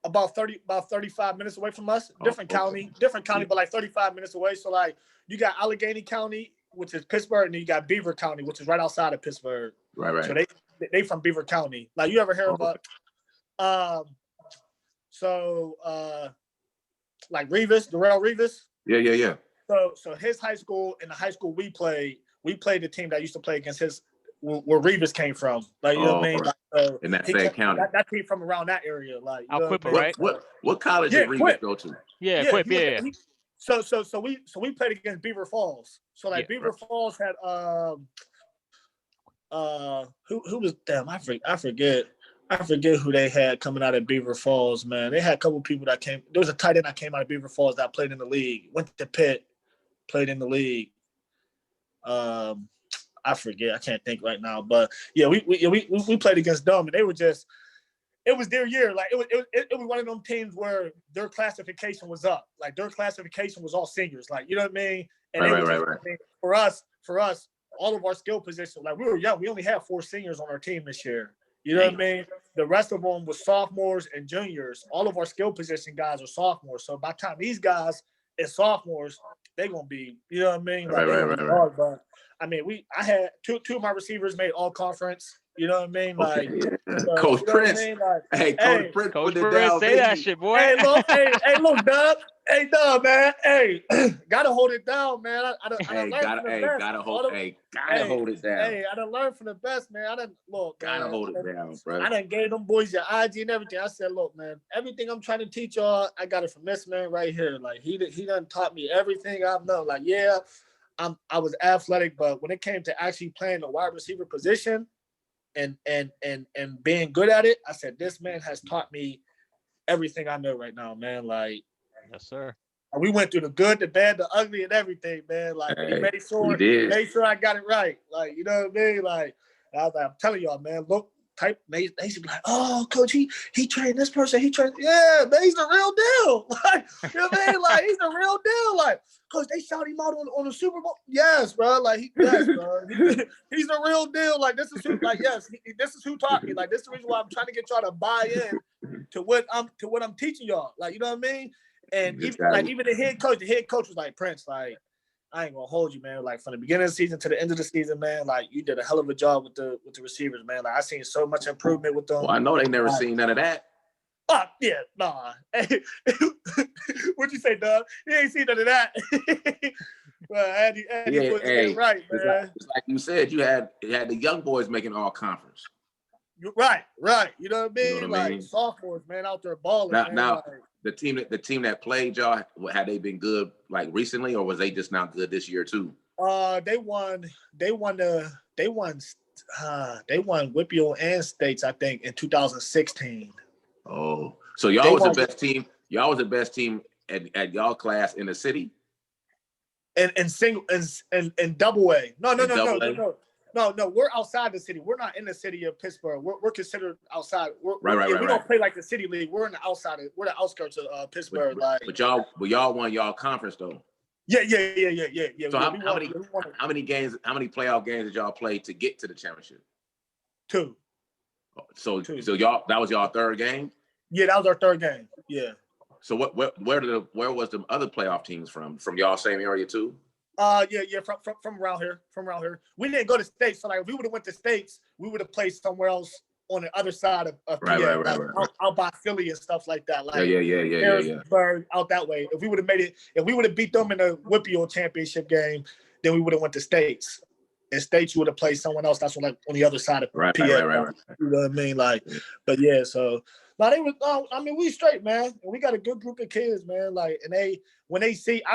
About 35 minutes away from us. Different county, but like 35 minutes away. So like you got Allegheny County, which is Pittsburgh, and then you got Beaver County, which is right outside of Pittsburgh. Right. So they from Beaver County. Like you ever hear about like Revis, Darrell Revis? Yeah. So his high school and the high school we played the team that used to play against his where Revis came from. Like you know what I mean? Like, in that same county. That came from around that area. Like right? What college did Revis go to? Yeah. So we played against Beaver Falls. So like Beaver Falls had who was I forget who they had coming out of Beaver Falls, man. They had a couple people that came. There was a tight end that came out of Beaver Falls that played in the league. Went to Pitt, played in the league. I forget. I can't think right now. But yeah, we played against them, and they were just. It was their year. Like it was one of them teams where their classification was up. Like their classification was all seniors. Like you know what I mean. And right. I mean, for us, all of our skill positions. Like we were young. We only had 4 seniors on our team this year. You know what I mean? The rest of them was sophomores and juniors. All of our skill position guys are sophomores. So by the time these guys is sophomores, they're gonna be, you know what I mean? Like, right. Hard, but I mean, I had two of my receivers made all conference. You know what I mean? Like Coach Prince. I mean? Like, hey, Coach Prince, Coach Prince, say that shit, boy. Hey, look, Dubb. Hey, Dubb, man. Hey, gotta hold it down, man. I gotta hold it down. Hey, I done learned from the best, man. Gotta hold it down, bro. I done gave them boys your IG and everything. I said, look, man, everything I'm trying to teach y'all, I got it from this man right here. Like he done taught me everything I've known. Like, yeah, I was athletic, but when it came to actually playing the wide receiver position and being good at it, I said, this man has taught me everything I know right now, man. Like, yes, sir. We went through the good, the bad, the ugly, and everything, man. Like, he made sure I got it right. Like, you know what I mean? Like, I was like, I'm telling y'all, man, look, they used to be like, oh, coach, he trained this person. Yeah, man, he's the real deal. Like, you know what I mean? Like, he's the real deal. Like, coach, they shout him out on the Super Bowl. Yes, bro. Like, yes, bro. He's the real deal. Like, this is who taught me. Like, this is the reason why I'm trying to get y'all to buy in to what I'm teaching y'all. Like, you know what I mean? And even the head coach was like, Prince, like, I ain't gonna hold you, man. Like from the beginning of the season to the end of the season, man, like you did a hell of a job with the receivers, man. Like I seen so much improvement with them. Well, I know they never seen none of that. Yeah, nah. Hey, what'd you say, Dubb? You ain't seen none of that. Well, Andy was right, man. It's like you said, you had the young boys making all conference. Right. You know what I mean? Like sophomores, man, out there balling. Now, like, the team that played y'all, had they been good like recently, or was they just not good this year too? They won Whippeal and States, I think, in 2016. Oh, so y'all was the best team. Y'all was the best team at y'all class in the city. And double A. No. We're outside the city. We're not in the city of Pittsburgh. We're considered outside. We don't play like the city league. We're in the outside. We're the outskirts of Pittsburgh. But y'all won y'all conference though. Yeah. So how many playoff games did y'all play to get to the championship? 2. So y'all, that was y'all third game? Yeah, that was our third game. Yeah. So where was the other playoff teams from? From y'all same area too? Yeah, from around here. We didn't go to States, so like if we would have went to States, we would have played somewhere else on the other side of PA, out by Philly and stuff like that. Like Harrisburg, out that way. If we would have made it, if we would have beat them in the Whippeal championship game, then we would have went to States. In States, you would have played someone else. That's on the other side of PA. You know what I mean? Like, but yeah, so we straight, man. And we got a good group of kids, man. Like, and I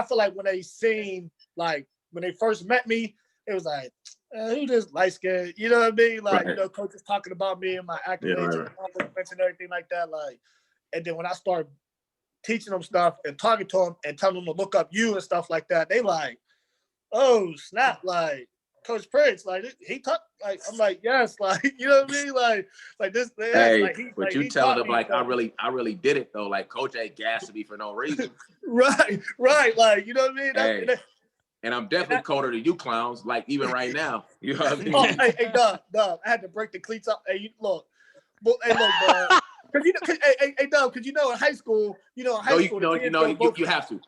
feel like when they seen, like, when they first met me, it was like, who this light skinned? You know what I mean? Like, you know, coaches talking about me and my accolades and accomplishments and everything like that. Like, and then when I start teaching them stuff and talking to them and telling them to look up you and stuff like that, they like, oh snap! Like, Coach Prince, like he taught, like I'm like, yes, like you know what I mean, like this. Hey, like, he, but like, you telling them like I really did it though. Like Coach ain't gassing me for no reason. right, like you know what I mean. Hey. And I'm definitely colder than you clowns, like even right now. You know what I mean? Oh, hey, Dubb, I had to break the cleats up. Hey, look, bro. Because hey, Dubb, because in high school, you have to.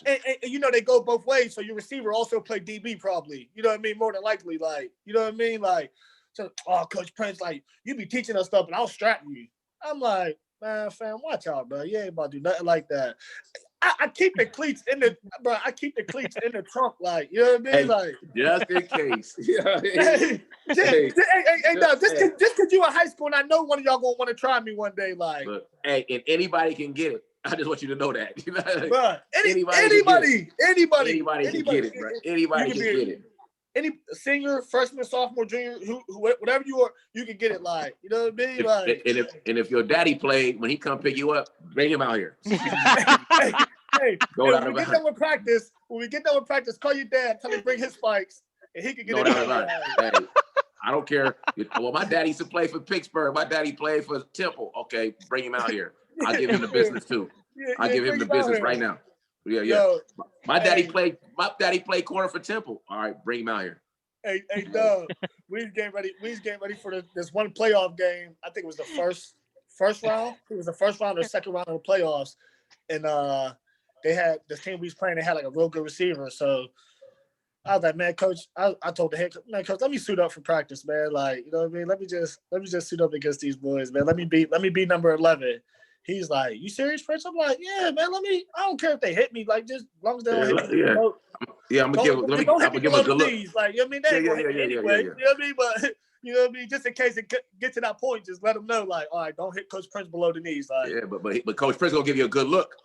And you know they go both ways. So your receiver also play DB probably. You know what I mean? More than likely, like you know what I mean? Like, so Coach Prince, like you be teaching us stuff, and I'll strap you. I'm like, man, fam, watch out, bro. You ain't about to do nothing like that. I keep the cleats in the trunk, like you know what I mean, like just in case. Hey, just because you in high school and I know one of y'all gonna want to try me one day, like. Look, hey, and anybody can get it. I just want you to know that. Bro, anybody can get it, bro. Anybody can get it. Any senior, freshman, sophomore, junior, whatever you are, you can get it. Like you know what I mean. Like, and if your daddy played when he come pick you up, bring him out here. Hey, when we get done with practice, call your dad, tell him to bring his spikes, and he can get it. Hey, I don't care. Well, my daddy used to play for Pittsburgh. My daddy played for Temple. Okay, bring him out here. I'll give him the business too. I'll give him the business right now. Yeah. Yo, my daddy played corner for Temple. All right, bring him out here. Hey, Dubb, we was getting ready for this one playoff game. I think it was the first round. It was the first round or second round of the playoffs, and they had the team we was playing. They had like a real good receiver. So I was like, man, coach. I told the head coach, man, coach, let me suit up for practice, man. Like, you know what I mean? Let me just suit up against these boys, man. Let me be number 11. He's like, you serious, Prince? I'm like, yeah, man. I don't care if they hit me. Like, just as long as they don't hit me. Yeah, I'm gonna give him a good look. Like, you know what I mean? They ain't gonna hit me anyway. You know what I mean? But you know what I mean? Just in case it get to that point, just let them know, like, all right, don't hit Coach Prince below the knees. Like, yeah, but Coach Prince gonna give you a good look.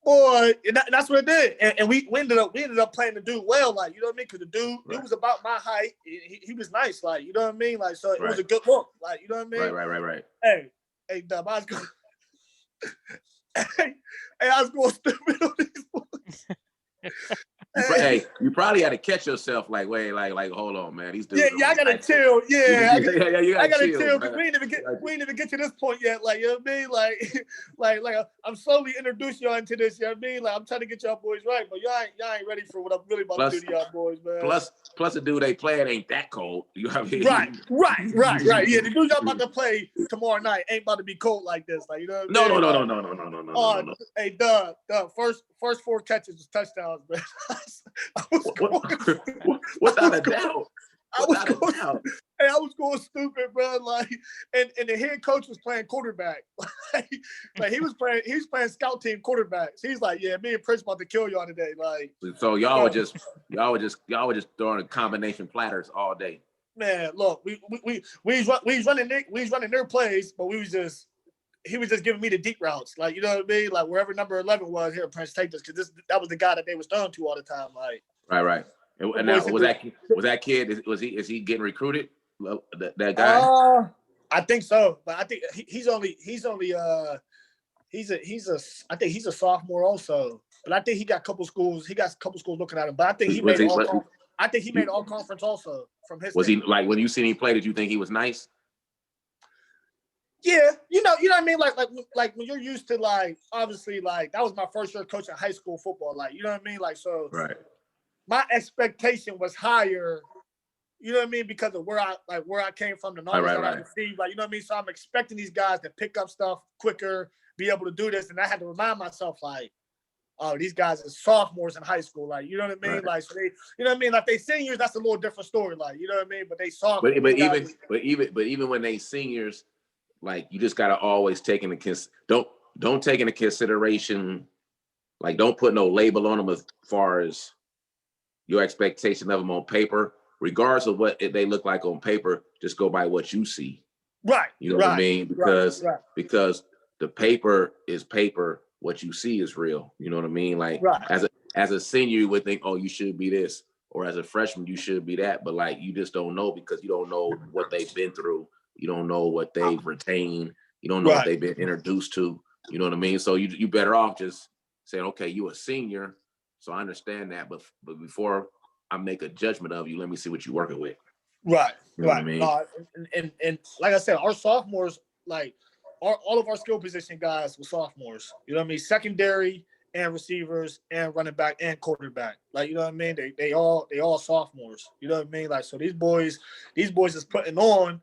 Boy, and that's what it did. And we ended up playing the dude well, like, you know what I mean? Because the dude was about my height. He was nice, like, you know what I mean? Like, so it was a good look, like, you know what I mean? Right. Hey, Dubb, I was going. I was going stupid on these boys. Hey, you probably had to catch yourself like, wait, like, hold on, man. These dudes. Yeah, I gotta chill. Yeah, I gotta chill because we ain't even get to this point yet. Like, you know what I mean? Like I'm slowly introducing y'all into this. You know what I mean? Like, I'm trying to get y'all boys right, but y'all ain't ready for what I'm really about to do to y'all boys, man. Plus the dude they playing ain't that cold. You know what I mean? Right. Yeah, the dude y'all about to play tomorrow night ain't about to be cold like this. Like, you know what I mean? No. Hey, Dubb, first 4 catches was touchdowns, man. Without a doubt. I was going stupid, bro. Like, and the head coach was playing quarterback. like he was playing scout team quarterbacks. He's like, yeah, me and Prince about to kill y'all today. Like, so y'all were just throwing combination platters all day. Man, look, we was running their plays, but he was just giving me the deep routes, like, you know what I mean, like wherever number 11 was, here, Prince, take this, because that was the guy that they was throwing to all the time, like. Right. And now was that kid? Is he getting recruited? That guy? I think so, but I think he's a sophomore also, but I think he got a couple schools looking at him, but I think he made all conference also from his. Was team. He like when you seen him play? Did you think he was nice? Yeah, you know what I mean. Like when you're used to, like, obviously, like that was my first year coaching high school football. Like, you know what I mean. Like, so my expectation was higher. You know what I mean, because of where I came from, the knowledge that I received. Like, you know what I mean. So I'm expecting these guys to pick up stuff quicker, be able to do this, and I had to remind myself, like, oh, these guys are sophomores in high school. Like, you know what I mean. Right. Like, so they, you know what I mean. Like, they seniors, that's a little different story. Like, you know what I mean. But they sophomores. But even when they seniors. Like, you just gotta always take into don't take into consideration, like, don't put no label on them as far as your expectation of them on paper, regardless of what they look like on paper. Just go by what you see. Right. You know what I mean? Because the paper is paper. What you see is real. You know what I mean? Like, as a senior, you would think, oh, you should be this, or as a freshman, you should be that. But like, you just don't know because you don't know what they've been through. You don't know what they've retained. You don't know what they've been introduced to. You know what I mean? So you better off just saying, okay, you a senior, so I understand that. But before make a judgment of you. Let me see what you're working with. Right. You know what I mean? And like I said, our sophomores, like all of our skill position guys were sophomores. You know what I mean? Secondary and receivers and running back and quarterback. Like, you know what I mean? They all sophomores. You know what I mean? Like, so these boys is putting on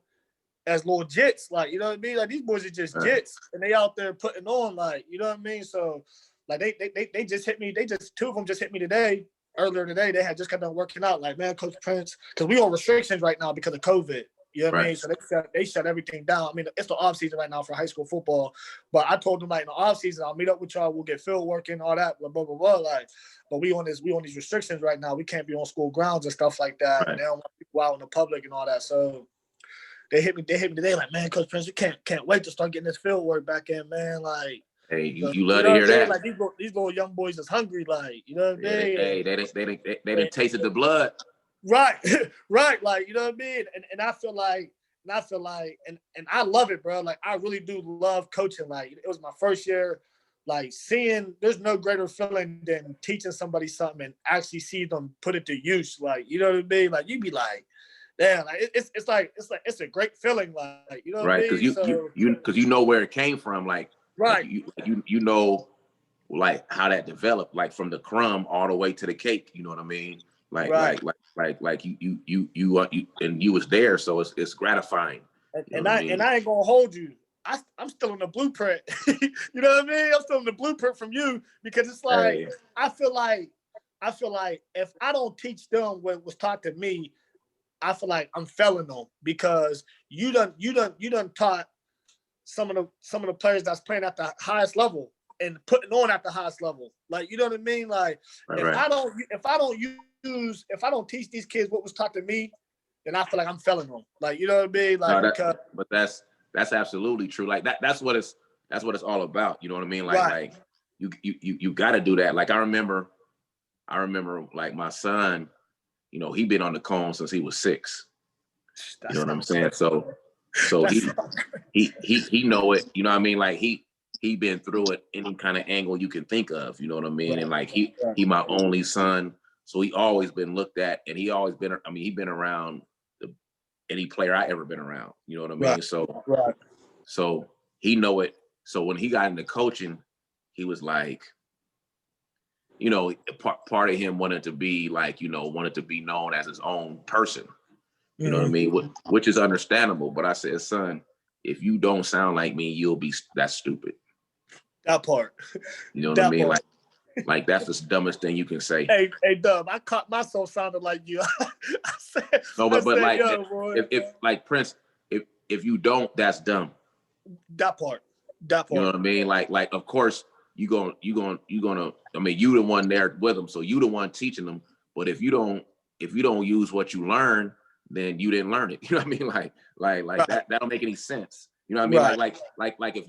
as little jits. Like, you know what I mean? Like, these boys are just jits, and they out there putting on, like, you know what I mean? So, like, they just hit me. Two of them just hit me today. Earlier today, they had just got done working out. Like, man, Coach Prince, because we on restrictions right now because of COVID. You know what I mean? So they shut everything down. I mean, it's the off season right now for high school football. But I told them, like, in the off season, I'll meet up with y'all. We'll get field work and all that, blah, blah, blah, blah. Like, but we on these restrictions right now. We can't be on school grounds and stuff like that. Right. And they don't want people out in the public and all that. So they hit me today, like, man, Coach Prince, we can't wait to start getting this field work back in, man. Like, hey, you love to hear that. Like, these little young boys is hungry, like, you know what I mean? Hey, they done tasted the blood. Right, right. Like, you know what I mean? And I feel like, and I love it, bro. Like, I really do love coaching. Like, it was my first year, like, there's no greater feeling than teaching somebody something and actually see them put it to use. Like, you know what I mean? Like, you be like, damn, like, it's a great feeling. Like, you know what I mean? Because you know where it came from. Like, right. Like you know, like, how that developed, like, from the crumb all the way to the cake. You know what I mean? Like, right. like you and you was there, so it's gratifying. And I ain't gonna hold you. I'm still in the blueprint. You know what I mean? I'm still in the blueprint from you, because it's like, hey. I feel like if I don't teach them what was taught to me, I feel like I'm failing them, because you done taught some of the players that's playing at the highest level and putting on at the highest level. Like, you know what I mean? Like, if I don't teach these kids what was taught to me, then I feel like I'm failing them. Like, you know what I mean? Like, but that's absolutely true. Like, that's what it's all about. You know what I mean? Like, right. Like you got to do that. Like, I remember like, my son, you know, he been on the cone since he was 6. You know what I'm saying? So he know it. You know what I mean? Like, he been through it any kind of angle you can think of. You know what I mean? Right. And like, he my only son, so he always been looked at, and he always been. I mean, he been around any player I ever been around. You know what I mean? Right. So he know it. So when he got into coaching, he was like, you know, part of him wanted to be like, you know, wanted to be known as his own person. You know what I mean? Which is understandable. But I said, son, if you don't sound like me, that's stupid. That part. You know what I mean? Like that's the dumbest thing you can say. Hey, Dubb, I caught myself sounding like you. I said, but like, if like, Prince, if you don't, that's dumb. That part. You know what I mean? Like of course you gonna. I mean, you the one there with them, so you the one teaching them. But if you don't use what you learn, then you didn't learn it. You know what I mean? Like right. That don't make any sense. You know what I mean? Right. Like if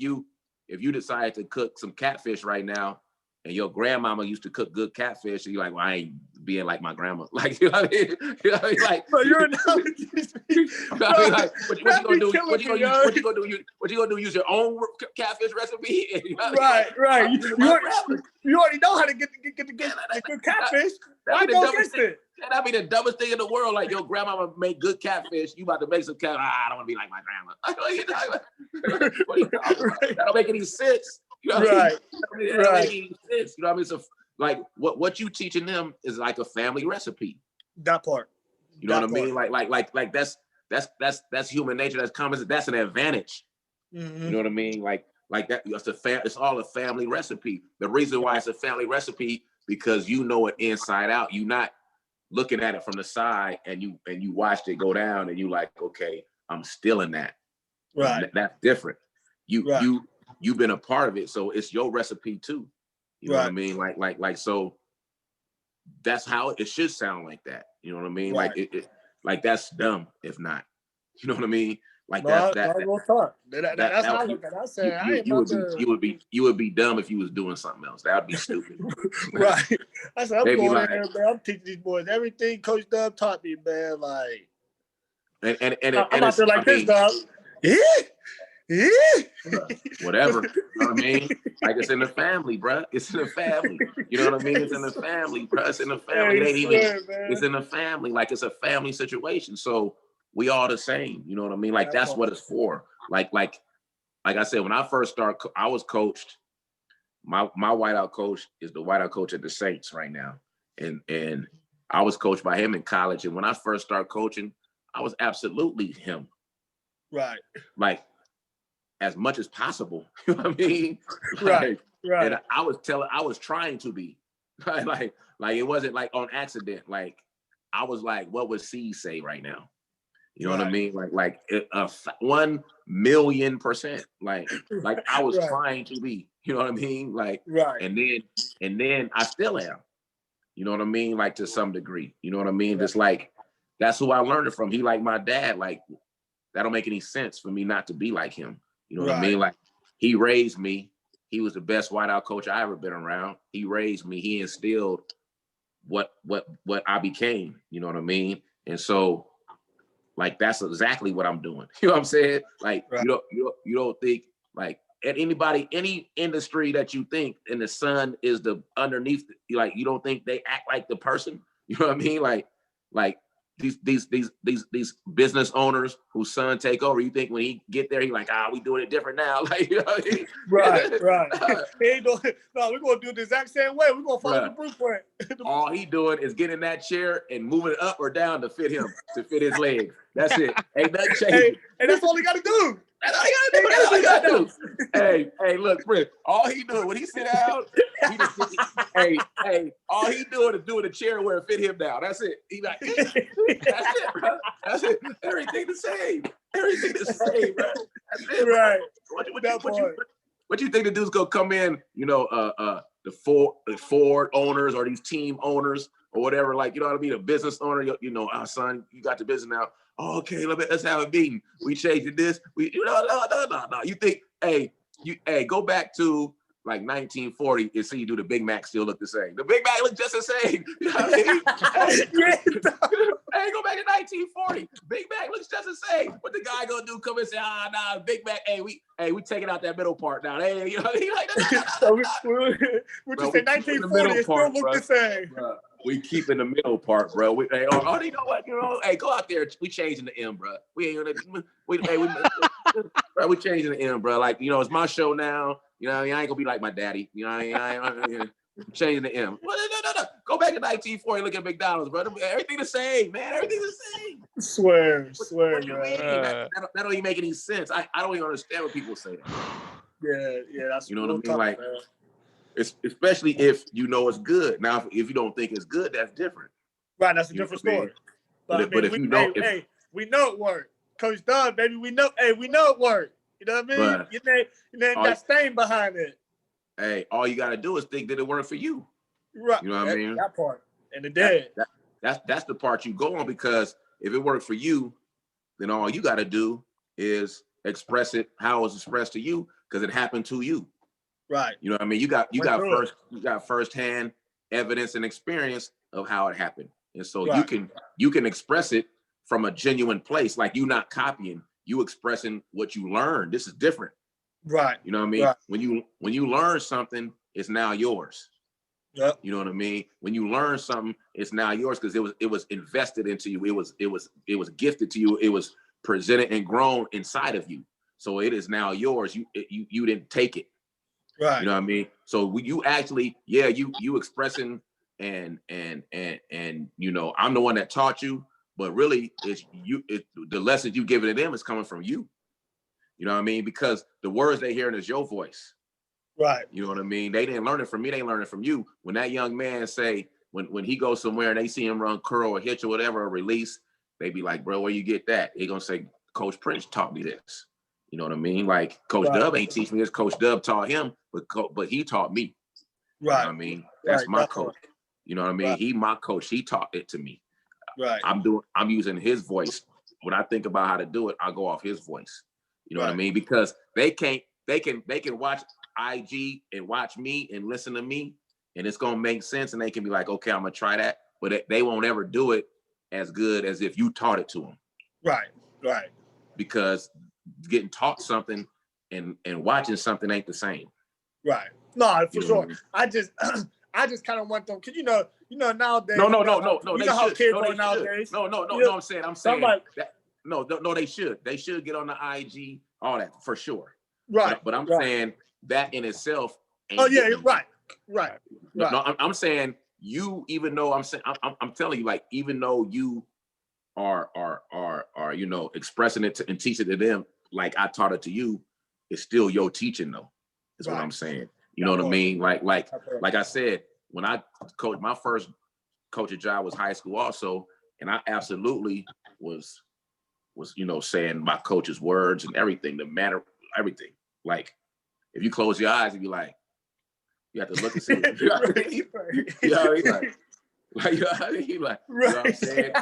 you decide to cook some catfish right now, and your grandmama used to cook good catfish, and you're like, well, I ain't being like my grandma. Like, you know what I mean? You know what I mean? Like, bro, you're analogies. You know what I mean? Like, what you gonna do? What you gonna do? Use your own catfish recipe? You know right. You already know how to get the good catfish. Why go against it? That'd be the dumbest thing in the world. Like, your grandmama make good catfish, you about to make some catfish. I don't want to be like my grandma. That don't make any sense. You know what I mean? That don't make any sense. You know what I mean? So, like, what you teaching them is like a family recipe. That part. You know what I mean? Like that's human nature. That's common. That's an advantage. Mm-hmm. You know what I mean? Like that. It's all a family recipe. The reason why it's a family recipe, because you know it inside out. You not looking at it from the side, and you watched it go down, and you like, okay, I'm still in that. Right. That's different. You've been a part of it, so it's your recipe too. You know what I mean? Like so. That's how it should sound like that. You know what I mean? Right. Like it like that's dumb if not. You know what I mean? Like that's how I look at it. I said you would be dumb if you was doing something else. That would be stupid. Right. I said, I'm going in there, man. I'm teaching these boys everything Coach Dubb taught me, man. Like, and I'm out there like this, Dubb. Yeah. Whatever. You know what I mean? Like it's in the family, bro. It's in the family. You know what I mean? It's in the family, bro. It's in the family. It ain't even. It's in the family. Like it's a family situation. So we all the same. You know what I mean? Like that's what it's for. Like I said, when I first started, I was coached. My whiteout coach is the whiteout coach at the Saints right now, and I was coached by him in college. And when I first started coaching, I was absolutely him. Right. Like as much as possible. You know what I mean? Right. Right. And I was trying to be. Like it wasn't like on accident. Like I was like, what would C say right now? You know what I mean? Like 1,000,000%. Like I was trying to be. You know what I mean? Like and then I still am. You know what I mean? Like to some degree. You know what I mean? Just like that's who I learned it from. He like my dad. Like that don't make any sense for me not to be like him. You know what I mean? Like he raised me. He was the best whiteout coach I ever been around. He raised me. He instilled what I became. You know what I mean? And so, like that's exactly what I'm doing. You know what I'm saying? Like you don't think like at any industry that you think and the son is the underneath. Like you don't think they act like the person. You know what I mean? Like these business owners whose son take over, you think when he get there, he like, we doing it different now. Like, you know what I mean? Right. He ain't doing, no, we're gonna do it the exact same way. We're gonna follow the blueprint. All he doing is getting in that chair and moving it up or down to fit him, to fit his legs. That's it. Ain't nothing changing. And that's all he gotta do. That's all he gotta do. Hey, look, Chris, all he doing when he sit down, all he doing is doing a chair where it fit him down. That's it. He like, that's it, bro. That's it. Everything the same. Everything the same, bro. That's it, right. What you think the dude's gonna come in? You know, the Ford owners or these team owners or whatever. Like, you know what I mean? A business owner. You know, son, you got the business now. Oh, okay, let's have a meeting. We changing this. No. You think, go back to like 1940 and see do the Big Mac still look the same. The Big Mac look just the same. You know what I mean? Go back to 1940. Big Mac looks just the same. What the guy gonna do? Come and say, Big Mac. We taking out that middle part now. Hey, you know what I mean? Like, so we just say 1940 it still look the same. Bro. We keep in the middle part, bro. You know what? You know, go out there. We changing the M, bro. We ain't gonna. We changing the M, bro. Like, you know, it's my show now. You know, I ain't gonna be like my daddy. You know, I ain't changing the M. No. Go back to 1940. Look at McDonald's, bro. Everything the same, man. Everything the same. Swear, what you mean? That don't even make any sense. I don't even understand what people say that. Yeah, that's, you know what I mean. Like, especially if you know it's good. Now, if you don't think it's good, that's different. Right, that's a different story. But if we know it worked. Coach Dubb, baby, we know it worked. You know what I mean? Your name got stain behind it. Hey, all you gotta do is think that it worked for you. Right. You know what I mean? That part. And it did. That's the part you go on, because if it worked for you, then all you gotta do is express it how it was expressed to you, because it happened to you. Right. You know what I mean? You got firsthand evidence and experience of how it happened. And so you can express it from a genuine place, like you not copying, you expressing what you learned. This is different. Right. You know what I mean? Right. When you learn something, it's now yours. Yep. You know what I mean? When you learn something, it's now yours because it was invested into you. It was gifted to you. It was presented and grown inside of you. So it is now yours. You didn't take it. Right. You know what I mean? So you actually, you expressing and you know, I'm the one that taught you, but really the lessons you giving to them is coming from you. You know what I mean? Because the words they hearing is your voice. Right. You know what I mean? They didn't learn it from me. They learned it from you. When that young man say, when he goes somewhere and they see him run curl or hitch or whatever, or release, they be like, bro, where you get that? He gonna say, Coach Prince taught me this. You know what I mean? Like Coach Dubb ain't teach me this. Coach Dubb taught him, but he taught me. Right. You know what I mean? That's my coach. You know what I mean? Right. He my coach. He taught it to me. Right. I'm using his voice. When I think about how to do it, I go off his voice. You know what I mean? Because they can watch IG and watch me and listen to me, and it's gonna make sense, and they can be like, okay, I'm gonna try that, but they won't ever do it as good as if you taught it to them. Right. Because getting taught something watching something ain't the same. Right. No, for sure. I just kind of want them because you know nowadays. No. You know how kids are nowadays. No. I'm saying that. No, they should. They should get on the IG, all that for sure. Right. But I'm saying that in itself. Oh yeah, right. No, I'm saying you. Even though I'm telling you, like, even though you are expressing it and teaching it to them, like I taught it to you, it's still your teaching though. Is what I'm saying. You know what I mean? Like I said, when I coached, my first coaching job was high school also, and I absolutely was saying my coach's words and everything, the manner, everything. Like if you close your eyes and be like, you have to look and see. You know what I mean? You know what I mean? Like, you know what I'm saying?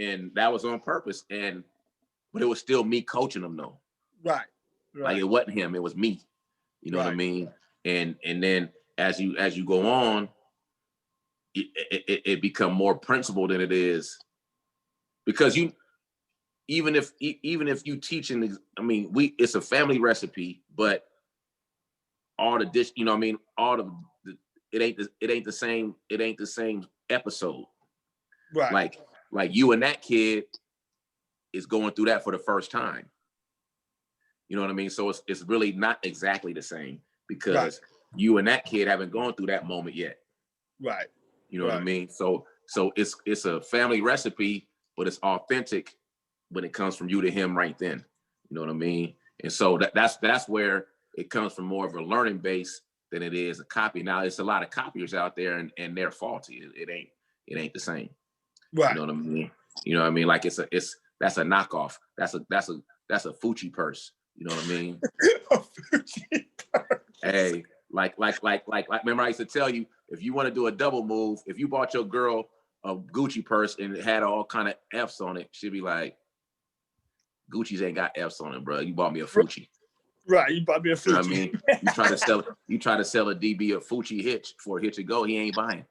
And that was on purpose. But it was still me coaching them though. Right. Like it wasn't him, it was me. You know what I mean? And then as you go on, it become more principled than it is, because even if you teaching, I mean, it's a family recipe, but all the dish, you know what I mean, it ain't the same episode. Right. Like you and that kid is going through that for the first time. You know what I mean? So it's really not exactly the same, because you and that kid haven't gone through that moment yet. Right. You know what I mean? So it's a family recipe, but it's authentic when it comes from you to him right then. You know what I mean? And so that's where it comes from, more of a learning base than it is a copy. Now it's a lot of copiers out there and they're faulty. It ain't the same. Right. You know what I mean? You know what I mean? Like that's a knockoff. That's a Fucci purse. You know what I mean? Hey, like, remember I used to tell you, if you want to do a double move, if you bought your girl a Gucci purse and it had all kind of F's on it, she'd be like, Gucci's ain't got F's on it, bro. You bought me a Fucci. Right, you bought me a Fucci. You know what I mean? You try to sell a DB a Fucci hitch for a hitch to go, he ain't buying.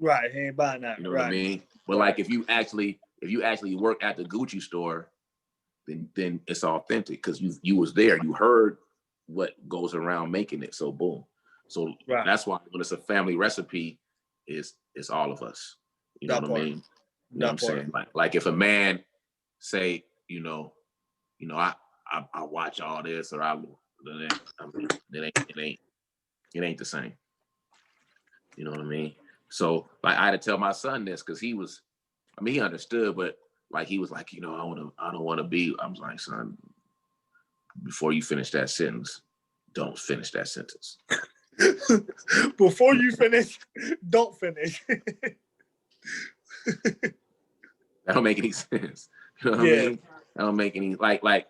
Right, he ain't buying that. You know what I mean? But like if you actually work at the Gucci store, then it's authentic, because you was there, you heard what goes around making it. So boom. So that's why when it's a family recipe, it's all of us. You know what I mean? You know what I'm saying? Like if a man say, I watch all this, or it ain't the same. You know what I mean? So like I had to tell my son this, because he understood, but like he was like, I don't want to be. I was like, son, before you finish that sentence, don't finish that sentence. Before you finish, don't finish. That don't make any sense. You know what I mean? That don't make any like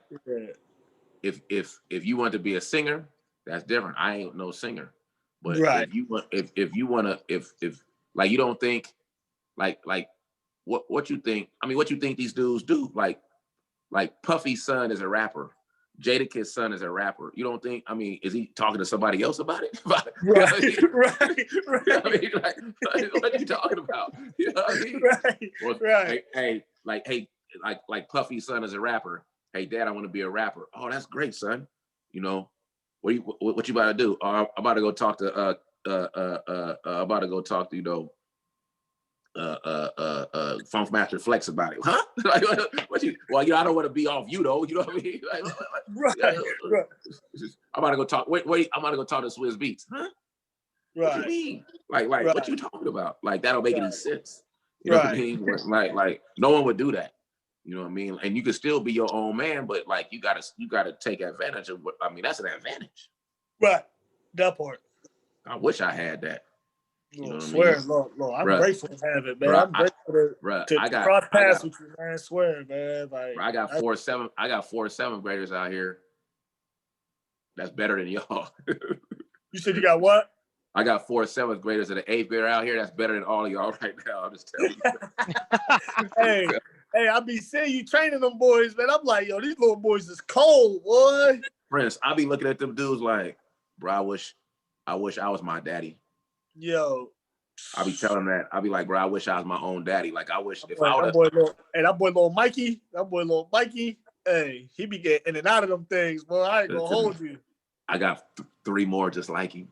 if you want to be a singer, that's different. I ain't no singer. But if you want like, you don't think like what you think, I mean, what you think these dudes do, like Puffy's son is a rapper, Jadakiss son is a rapper. You don't think, I mean, is he talking to somebody else about it? Right. You know what I mean? I mean, like, what are you talking about? You know what I mean? Right. Hey, like Puffy's son is a rapper. Hey, Dad, I want to be a rapper. Oh, that's great, son. What you about to do? I'm about to go talk to Funkmaster Flex about it. Huh? Like, I don't want to be off you though. You know what I mean? Like, right. I'm about to go talk. Wait, I'm about to go talk to Swizz Beats. Huh? What you mean? Like, what you talking about? Like, that don't make any sense. You know what I mean? Like, no one would do that. You know what I mean? And you can still be your own man, but like, you gotta take advantage of what, I mean, that's an advantage. Right. That part. I wish I had that. You know swear, Lord, I'm grateful to have it, man. I'm grateful to cross paths with you, man. I swear, man. Like, I got 4-7 graders out here. That's better than y'all. You said you got what? I got 4 7th graders and an 8th grader out here. That's better than all of y'all right now. I'm just telling you. Hey, I be seeing you training them boys, man. I'm like, yo, these little boys is cold, boy. Prince, I be looking at them dudes like, bro, I wish I was my daddy. Yo. I be telling that. I be like, bro, I wish I was my own daddy. Like, I wish if I would have. That boy little Mikey. Hey, he be getting in and out of them things, boy. I ain't gonna hold you. I got 3 more just like him.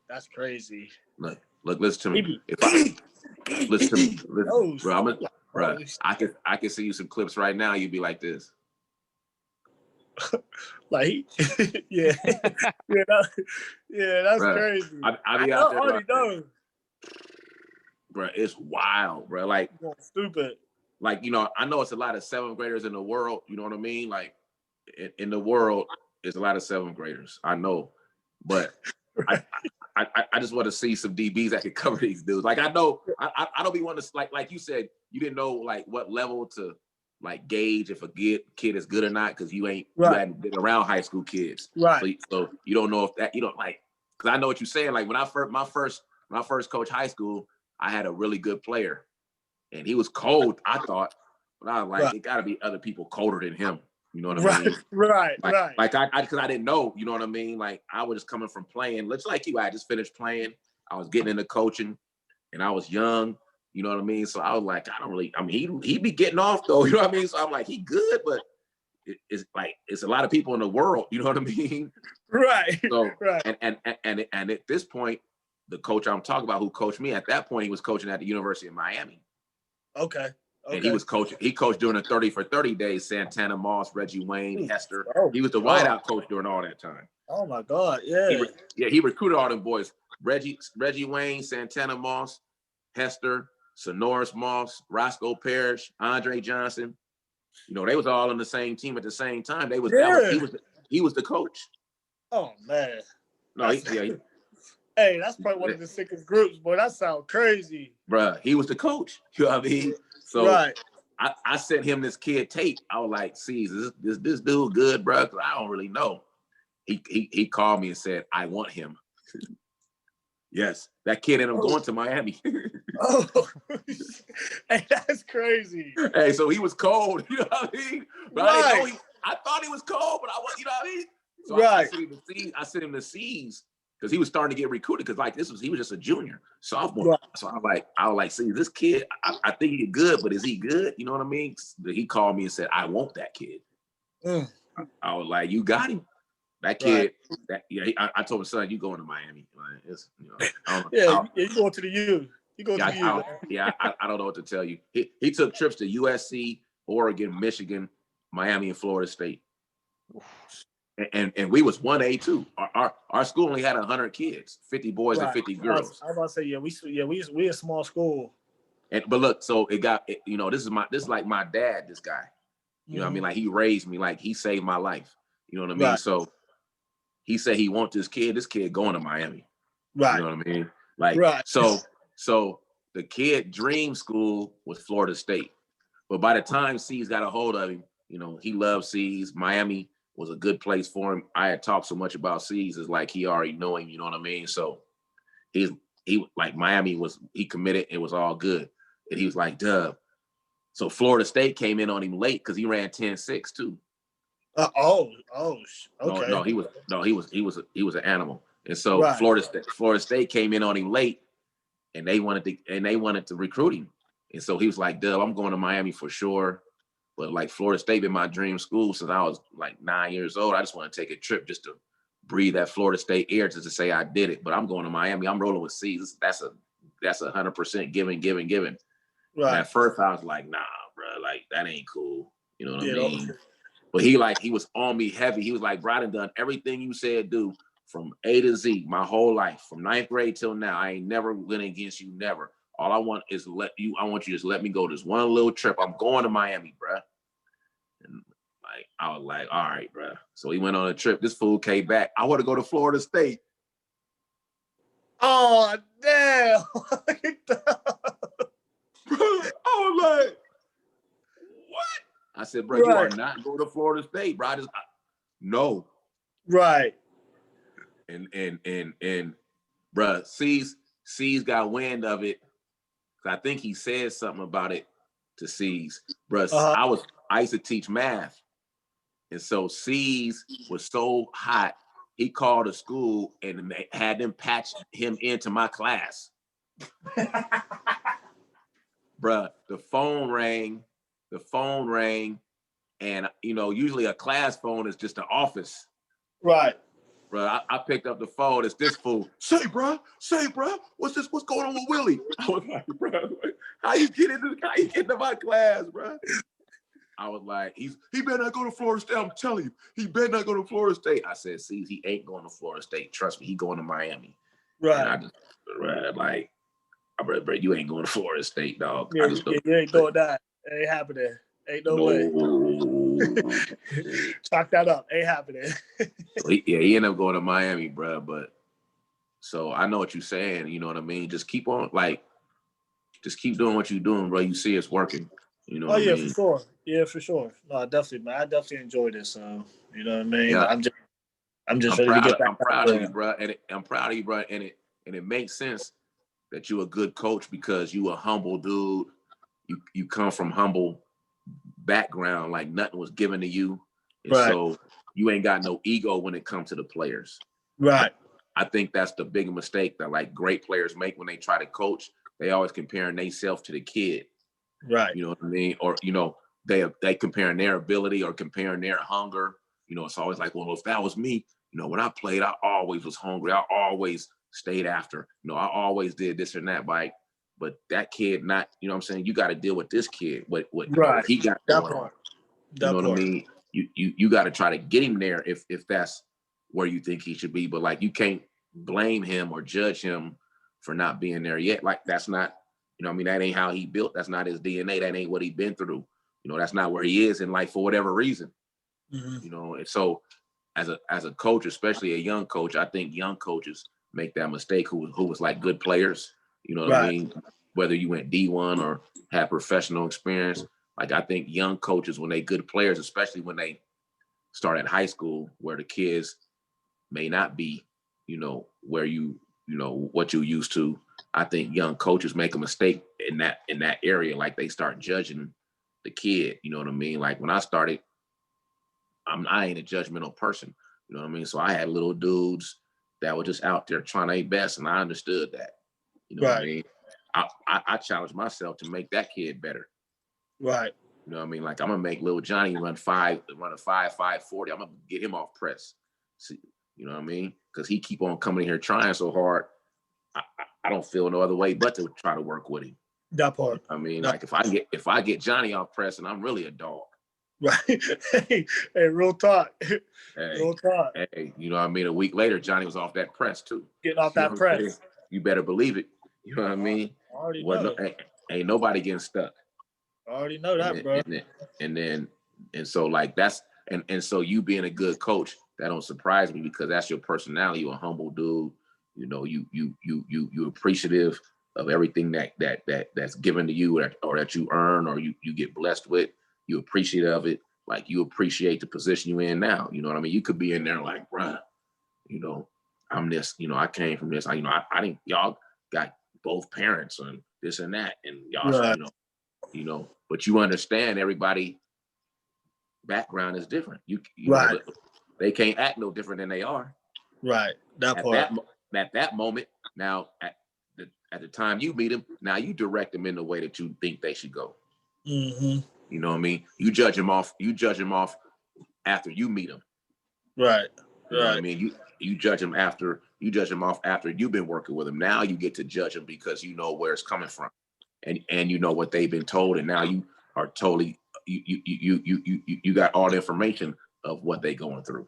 That's crazy. Look, listen to me. Listen to me, bro. I can see you some clips right now. You'd be like this. Like, yeah, that's bruh, crazy. I be out there. Already know. Bro, it's wild, bro. Like, stupid. Like, you know, I know it's a lot of 7th graders in the world. You know what I mean? Like, in the world, there's a lot of 7th graders. I know, but right. I just want to see some DBs that can cover these dudes. Like, I know I don't be wanting to like you said, you didn't know like what level to like gauge if a kid is good or not because you hadn't been around high school kids, right? So you don't know if that you don't like. Because I know what you're saying. Like when I first coached high school, I had a really good player. And he was cold, I thought, but I was like, it got to be other people colder than him. You know what I mean? Right. Like because I didn't know. You know what I mean? Like I was just coming from playing. Just like you, I just finished playing. I was getting into coaching, and I was young. You know what I mean? So I was like, I don't really. I mean, he be getting off though. You know what I mean? So I'm like, he good, but it's a lot of people in the world. You know what I mean? Right. So right. And at this point, the coach I'm talking about, who coached me at that point, he was coaching at the University of Miami. Okay. And he was coaching. He coached during the 30 for 30 days. Santana Moss, Reggie Wayne, Hester. He was the wideout coach during all that time. Oh my God! Yeah. He recruited all them boys. Reggie Wayne, Santana Moss, Hester, Sonoris Moss, Roscoe Parrish, Andre Johnson. You know, they was all on the same team at the same time. He was the coach. Oh man. No, hey, that's probably one of the sickest groups, boy. That sounds crazy. Bruh, he was the coach. You know what I mean? So I sent him this kid tape. I was like, see, this dude good, bro? Because I don't really know. He called me and said, I want him. Yes, that kid ended up going to Miami. Oh, hey, that's crazy. Hey, so he was cold. You know what I mean? But I thought he was cold, but I was, you know what I mean? So I sent him to C's. Because he was starting to get recruited because like he was just a junior, sophomore. Right. So I was like, see, this kid, I think he's good, but is he good? You know what I mean? He called me and said, I want that kid. I was like, you got him. That kid, I told his son, you going to Miami. Like, it's, you know, you going to the U. You go to the U. I don't know what to tell you. He took trips to USC, Oregon, Michigan, Miami, and Florida State. And we was 1A too. Our school only had 100 kids, 50 boys and 50 girls. I was about to say, we a small school. But look, so it got, you know, this is like my dad, this guy. You know what I mean? Like he raised me, like he saved my life. You know what I mean? Right. So he said he wants this kid going to Miami. Right. You know what I mean? Like so the kid dream school was Florida State. But by the time C's got a hold of him, you know, he loved C's. Miami was a good place for him. I had talked so much about C's, it's like he already knew him, you know what I mean? So he like Miami he committed, it was all good. And he was like, Dubb. So Florida State came in on him late because he ran 10-6 too. Okay. No, he was an animal. And so Florida State came in on him late and they wanted to recruit him. And so he was like, Dubb, I'm going to Miami for sure. But like Florida State been my dream school since I was like 9 years old. I just want to take a trip just to breathe that Florida State air just to say I did it. But I'm going to Miami. I'm rolling with C's. That's 100% giving. Right. And at first I was like, nah, bro, like that ain't cool. You know what I mean? But he was on me heavy. He was like, bro, I done done everything you said do from A to Z my whole life, from 9th grade till now. I ain't never went against you, never. All I want is I want you to just let me go this one little trip. I'm going to Miami, bro. And like, I was like, all right, bro. So he went on a trip. This fool came back. I want to go to Florida State. Oh, damn. Bro, I was like, what? I said, bro, you are not going to Florida State, bro. No. Right. And bro, C's got wind of it. I think he said something about it to C's. Bro, I used to teach math. And so C's was so hot, he called the school and had them patch him into my class. Bruh, the phone rang. And, usually a class phone is just an office. Right. Bro, I picked up the phone. It's this fool. Say, bro, what's going on with Willie? I was like, bro, how you get into my class, bro? I was like, he better not go to Florida State. I'm telling you, he better not go to Florida State. I said, see, he ain't going to Florida State. Trust me, he going to Miami. Right. And I just, like, bro, you ain't going to Florida State, dog. Yeah, you ain't doing that. It ain't happening. Ain't no way. Chalk that up. Ain't happening. So he ended up going to Miami, bro. But so I know what you're saying. You know what I mean? Just keep on, just keep doing what you're doing, bro. You see it's working. You know what I mean? For sure. Yeah, for sure. No, I definitely enjoy this. So, you know what I mean? Yeah. I'm just ready to get back. I'm proud of you, bro. And I'm proud of you, bro. And it makes sense that you're a good coach because you a humble dude. You come from humble background, like nothing was given to you. And right. So you ain't got no ego when it comes to the players. Right. I think that's the big mistake that like great players make when they try to coach. They always comparing themselves to the kid. Right. You know what I mean? Or, they comparing their ability or comparing their hunger. It's always like, well, if that was me, when I played, I always was hungry. I always stayed after. I always did this and that. But that kid not, you know what I'm saying? You got to deal with this kid. What right. He got going on. You know what I mean? You got to try to get him there if that's where you think he should be. But like, you can't blame him or judge him for not being there yet. Like, that's not, that ain't how he built. That's not his DNA. That ain't what he been through. That's not where he is in life for whatever reason. Mm-hmm. And so as a coach, especially a young coach, I think young coaches make that mistake who was like good players. You know what right. I mean? Whether you went D1 or had professional experience. Like, I think young coaches, when they good players, especially when they start at high school, where the kids may not be, where what you used to. I think young coaches make a mistake in that area. Like, they start judging the kid. You know what I mean? Like, when I started, I ain't a judgmental person. You know what I mean? So I had little dudes that were just out there trying their best, and I understood that. You know right. what I mean? I challenged myself to make that kid better. Right. You know what I mean? Like, I'm gonna make little Johnny run a 5.40. I'm gonna get him off press. See, you know what I mean? Because he keep on coming in here trying so hard. I don't feel no other way but to try to work with him. That part. I mean, like, if I get Johnny off press, and I'm really a dog. Right. Hey, real talk. Real talk. Hey, you know what I mean? A week later, Johnny was off that press too. Getting off that press. You better believe it. You know what I mean? I already know. Ain't nobody getting stuck. I already know that, bro. And so like that's and so you being a good coach, that don't surprise me because that's your personality. You're a humble dude. You appreciative of everything that's given to you or that you earn or you get blessed with. You appreciate of it. Like, you appreciate the position you in now. You know what I mean? You could be in there like, bruh, I'm this, I came from this. I didn't, y'all got both parents and this and that. And y'all, right. But you understand everybody background is different. You right. They can't act no different than they are. Right. That part. At that moment, now at the time you meet them, now you direct them in the way that you think they should go. Mm-hmm. You know what I mean? You judge them off after you meet them. Right. You know what I mean? You judge them off after you've been working with them. Now you get to judge them because you know where it's coming from, and you know what they've been told, and now you are totally you got all the information of what they going through.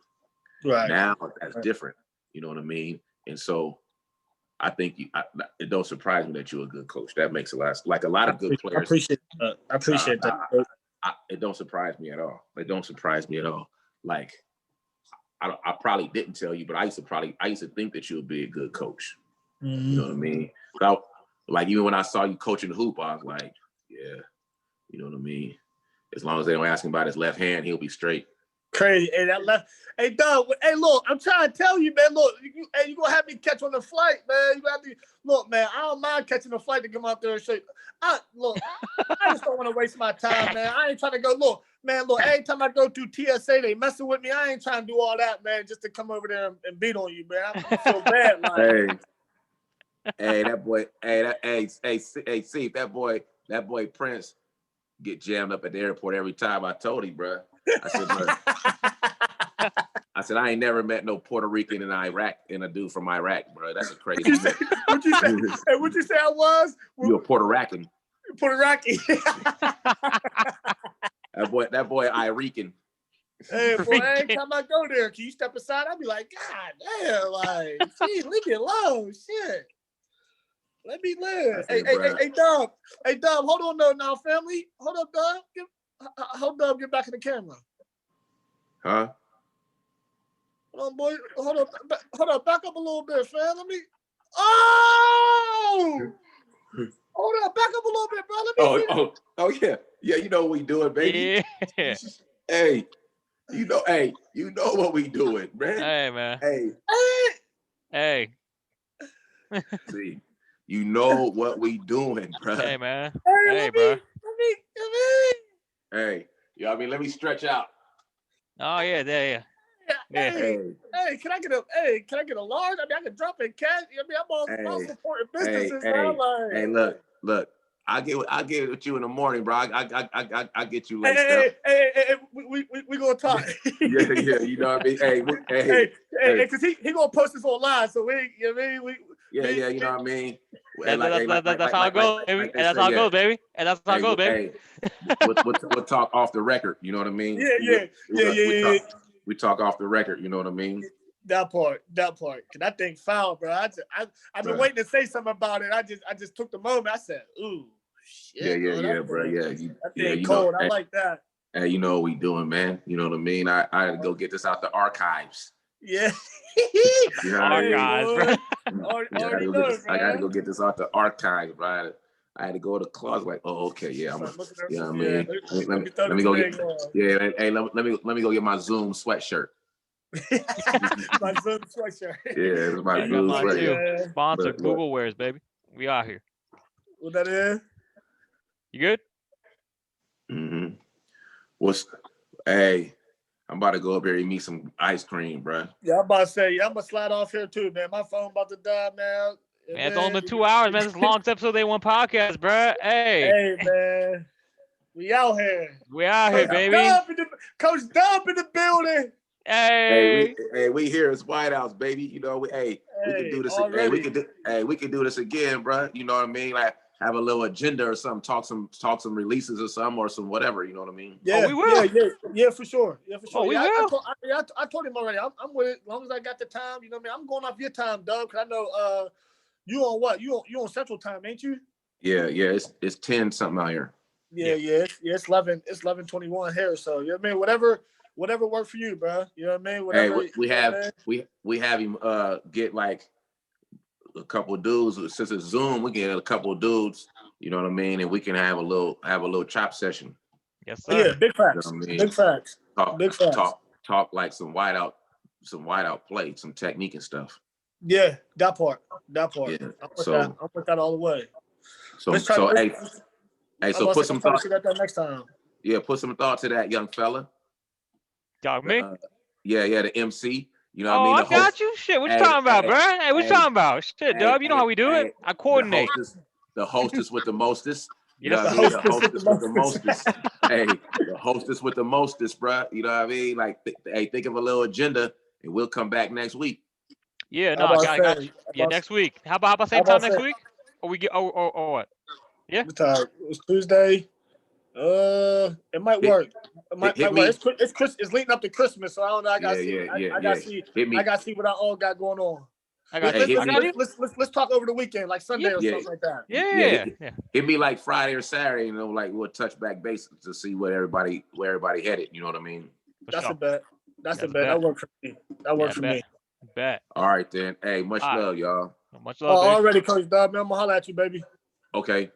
Right. Now that's different. You know what I mean? And so I think it don't surprise me that you're a good coach. That makes a lot of good players. I appreciate that. It don't surprise me at all. It don't surprise me at all. Like, I probably didn't tell you, but I used to think that you would be a good coach. Mm-hmm. You know what I mean? So, like, even when I saw you coaching the hoop, I was like, yeah, you know what I mean? As long as they don't ask him about his left hand, he'll be straight. Crazy. Hey, that left. Hey, Dubb. Hey, look, I'm trying to tell you, man. Look, you gonna have me catch on the flight, man. You gonna have to look, man. I don't mind catching the flight to come out there and show you. I just don't want to waste my time, man. I ain't trying to go. Look, man. Look, every time I go through TSA, they messing with me. I ain't trying to do all that, man, just to come over there and beat on you, man. I feel bad, like. Hey, that boy. See, that boy Prince get jammed up at the airport every time. I told him, bro. I said, bro. I said, I ain't never met no Puerto Rican in Iraq and a dude from Iraq, bro. That's a crazy thing. What you say? Hey, what you say I was? You a Puerto Rican. Puerto Rican. that boy Irican. Hey, boy, every time I go there, can you step aside? I'll be like, God damn, like, geez, leave me alone. Shit. Let me live. Hey, Dubb. Hey, Dubb, hold on now, family. Hold up, Dubb. Dubb, get back in the camera. Huh? Hold on, boy. Hold up. Back up a little bit, fam. Let me. Oh! Hold up. Back up a little bit, bro. Let me. Oh, yeah. Yeah, you know what we doing, baby. Yeah. Hey, you know what we doing, man. Hey, man. Hey. See, you know what we doing, bro. Hey, man. Hey, bro. Hey, let me stretch out. Oh, yeah, there. Yeah. Hey, can I get a large? I mean, I can drop in cash. I'm all supporting businesses. Look. I'll get with you in the morning, bro. I get you laced up. Hey, we gonna talk. yeah, you know what I mean. Hey, because he gonna post this online, so you know what I mean. That's how it goes, baby. And that's how it goes, baby. And that's how it goes, baby. We'll talk off the record. You know what I mean? Yeah. We talk off the record. You know what I mean? That part. Cause that thing foul, bro. I've been waiting to say something about it. I just took the moment. I said, ooh, shit. Yeah, bro. Yeah, that thing cold. I like that. Hey, you know what we doing, man. You know what I mean? I had to go get this out the archives. Yeah. You know archives, bro. I got to go get this out the archives, bro. I had to go to the closet, like, oh, okay, yeah, you know what I mean? Let me go get, let me go get my Zoom sweatshirt. My Zoom sweatshirt. Yeah, it's my Zoom sweatshirt. Sponsor Google Wears, baby. We out here. What that is? You good? Mm-hmm. Hey, I'm about to go up here and eat some ice cream, bro. Yeah, I'm about to say, I'm gonna slide off here too, man. My phone about to die now. Man, it's only 2 hours, man. This is the longest episode Day One podcast, bro. Hey, man. We out here. We out here, baby. Coach Dubb in the building. Hey, we here. It's White House, baby. You know, we can do this. Already. We can do this again, bro. You know what I mean? Like have a little agenda or something. Talk some releases or something or some whatever. You know what I mean? Yeah, we will. Yeah, for sure. Yeah, for sure. We will. I told him already. I'm with it as long as I got the time. You know what I mean? I'm going off your time, Dubb. Cause I know you on what? You on Central Time, ain't you? Yeah. It's 10 something out here. Yeah. It's 11. It's 11:21 here. So you know what I mean? Whatever worked for you, bro. You know what I mean? Whatever. Hey, we have him get like a couple of dudes. Since it's Zoom, we get a couple of dudes. You know what I mean? And we can have a little chop session. Yes, sir. Yeah, big facts. You know big facts. Big facts. Talk like some whiteout play, some technique and stuff. Yeah, that part. Yeah. I'm with that all the way. So put some thought to that next time. Yeah, put some thought to that, young fella. Dog me? Yeah, the MC. You know what I mean? I got you. Shit, what you talking about, bro? Hey, what you talking about? Shit, Dubb, you know how we do it. I coordinate. The hostess with the mostest. You know Yes, what I mean? The hostess with the mostest. Hey, the hostess with the mostest, bro. You know what I mean? Like, think of a little agenda, and we'll come back next week. Yeah, no, I got you. Yeah, next week. How about same time next week? Or we get or what? Yeah. It's Tuesday. It might work. It might work. It's leading up to Christmas, so I don't know. I gotta see what I all got going on. Let's talk over the weekend, like Sunday or something like that. Yeah. It'd be like Friday or Saturday, you know, like we'll touch back base to see where everybody headed. You know what I mean? That's a bet. That worked for me. For me. Bet. All right then. Hey, much love, y'all. Much love. Already, Coach Dubb. I'm gonna holler at you, baby. Okay.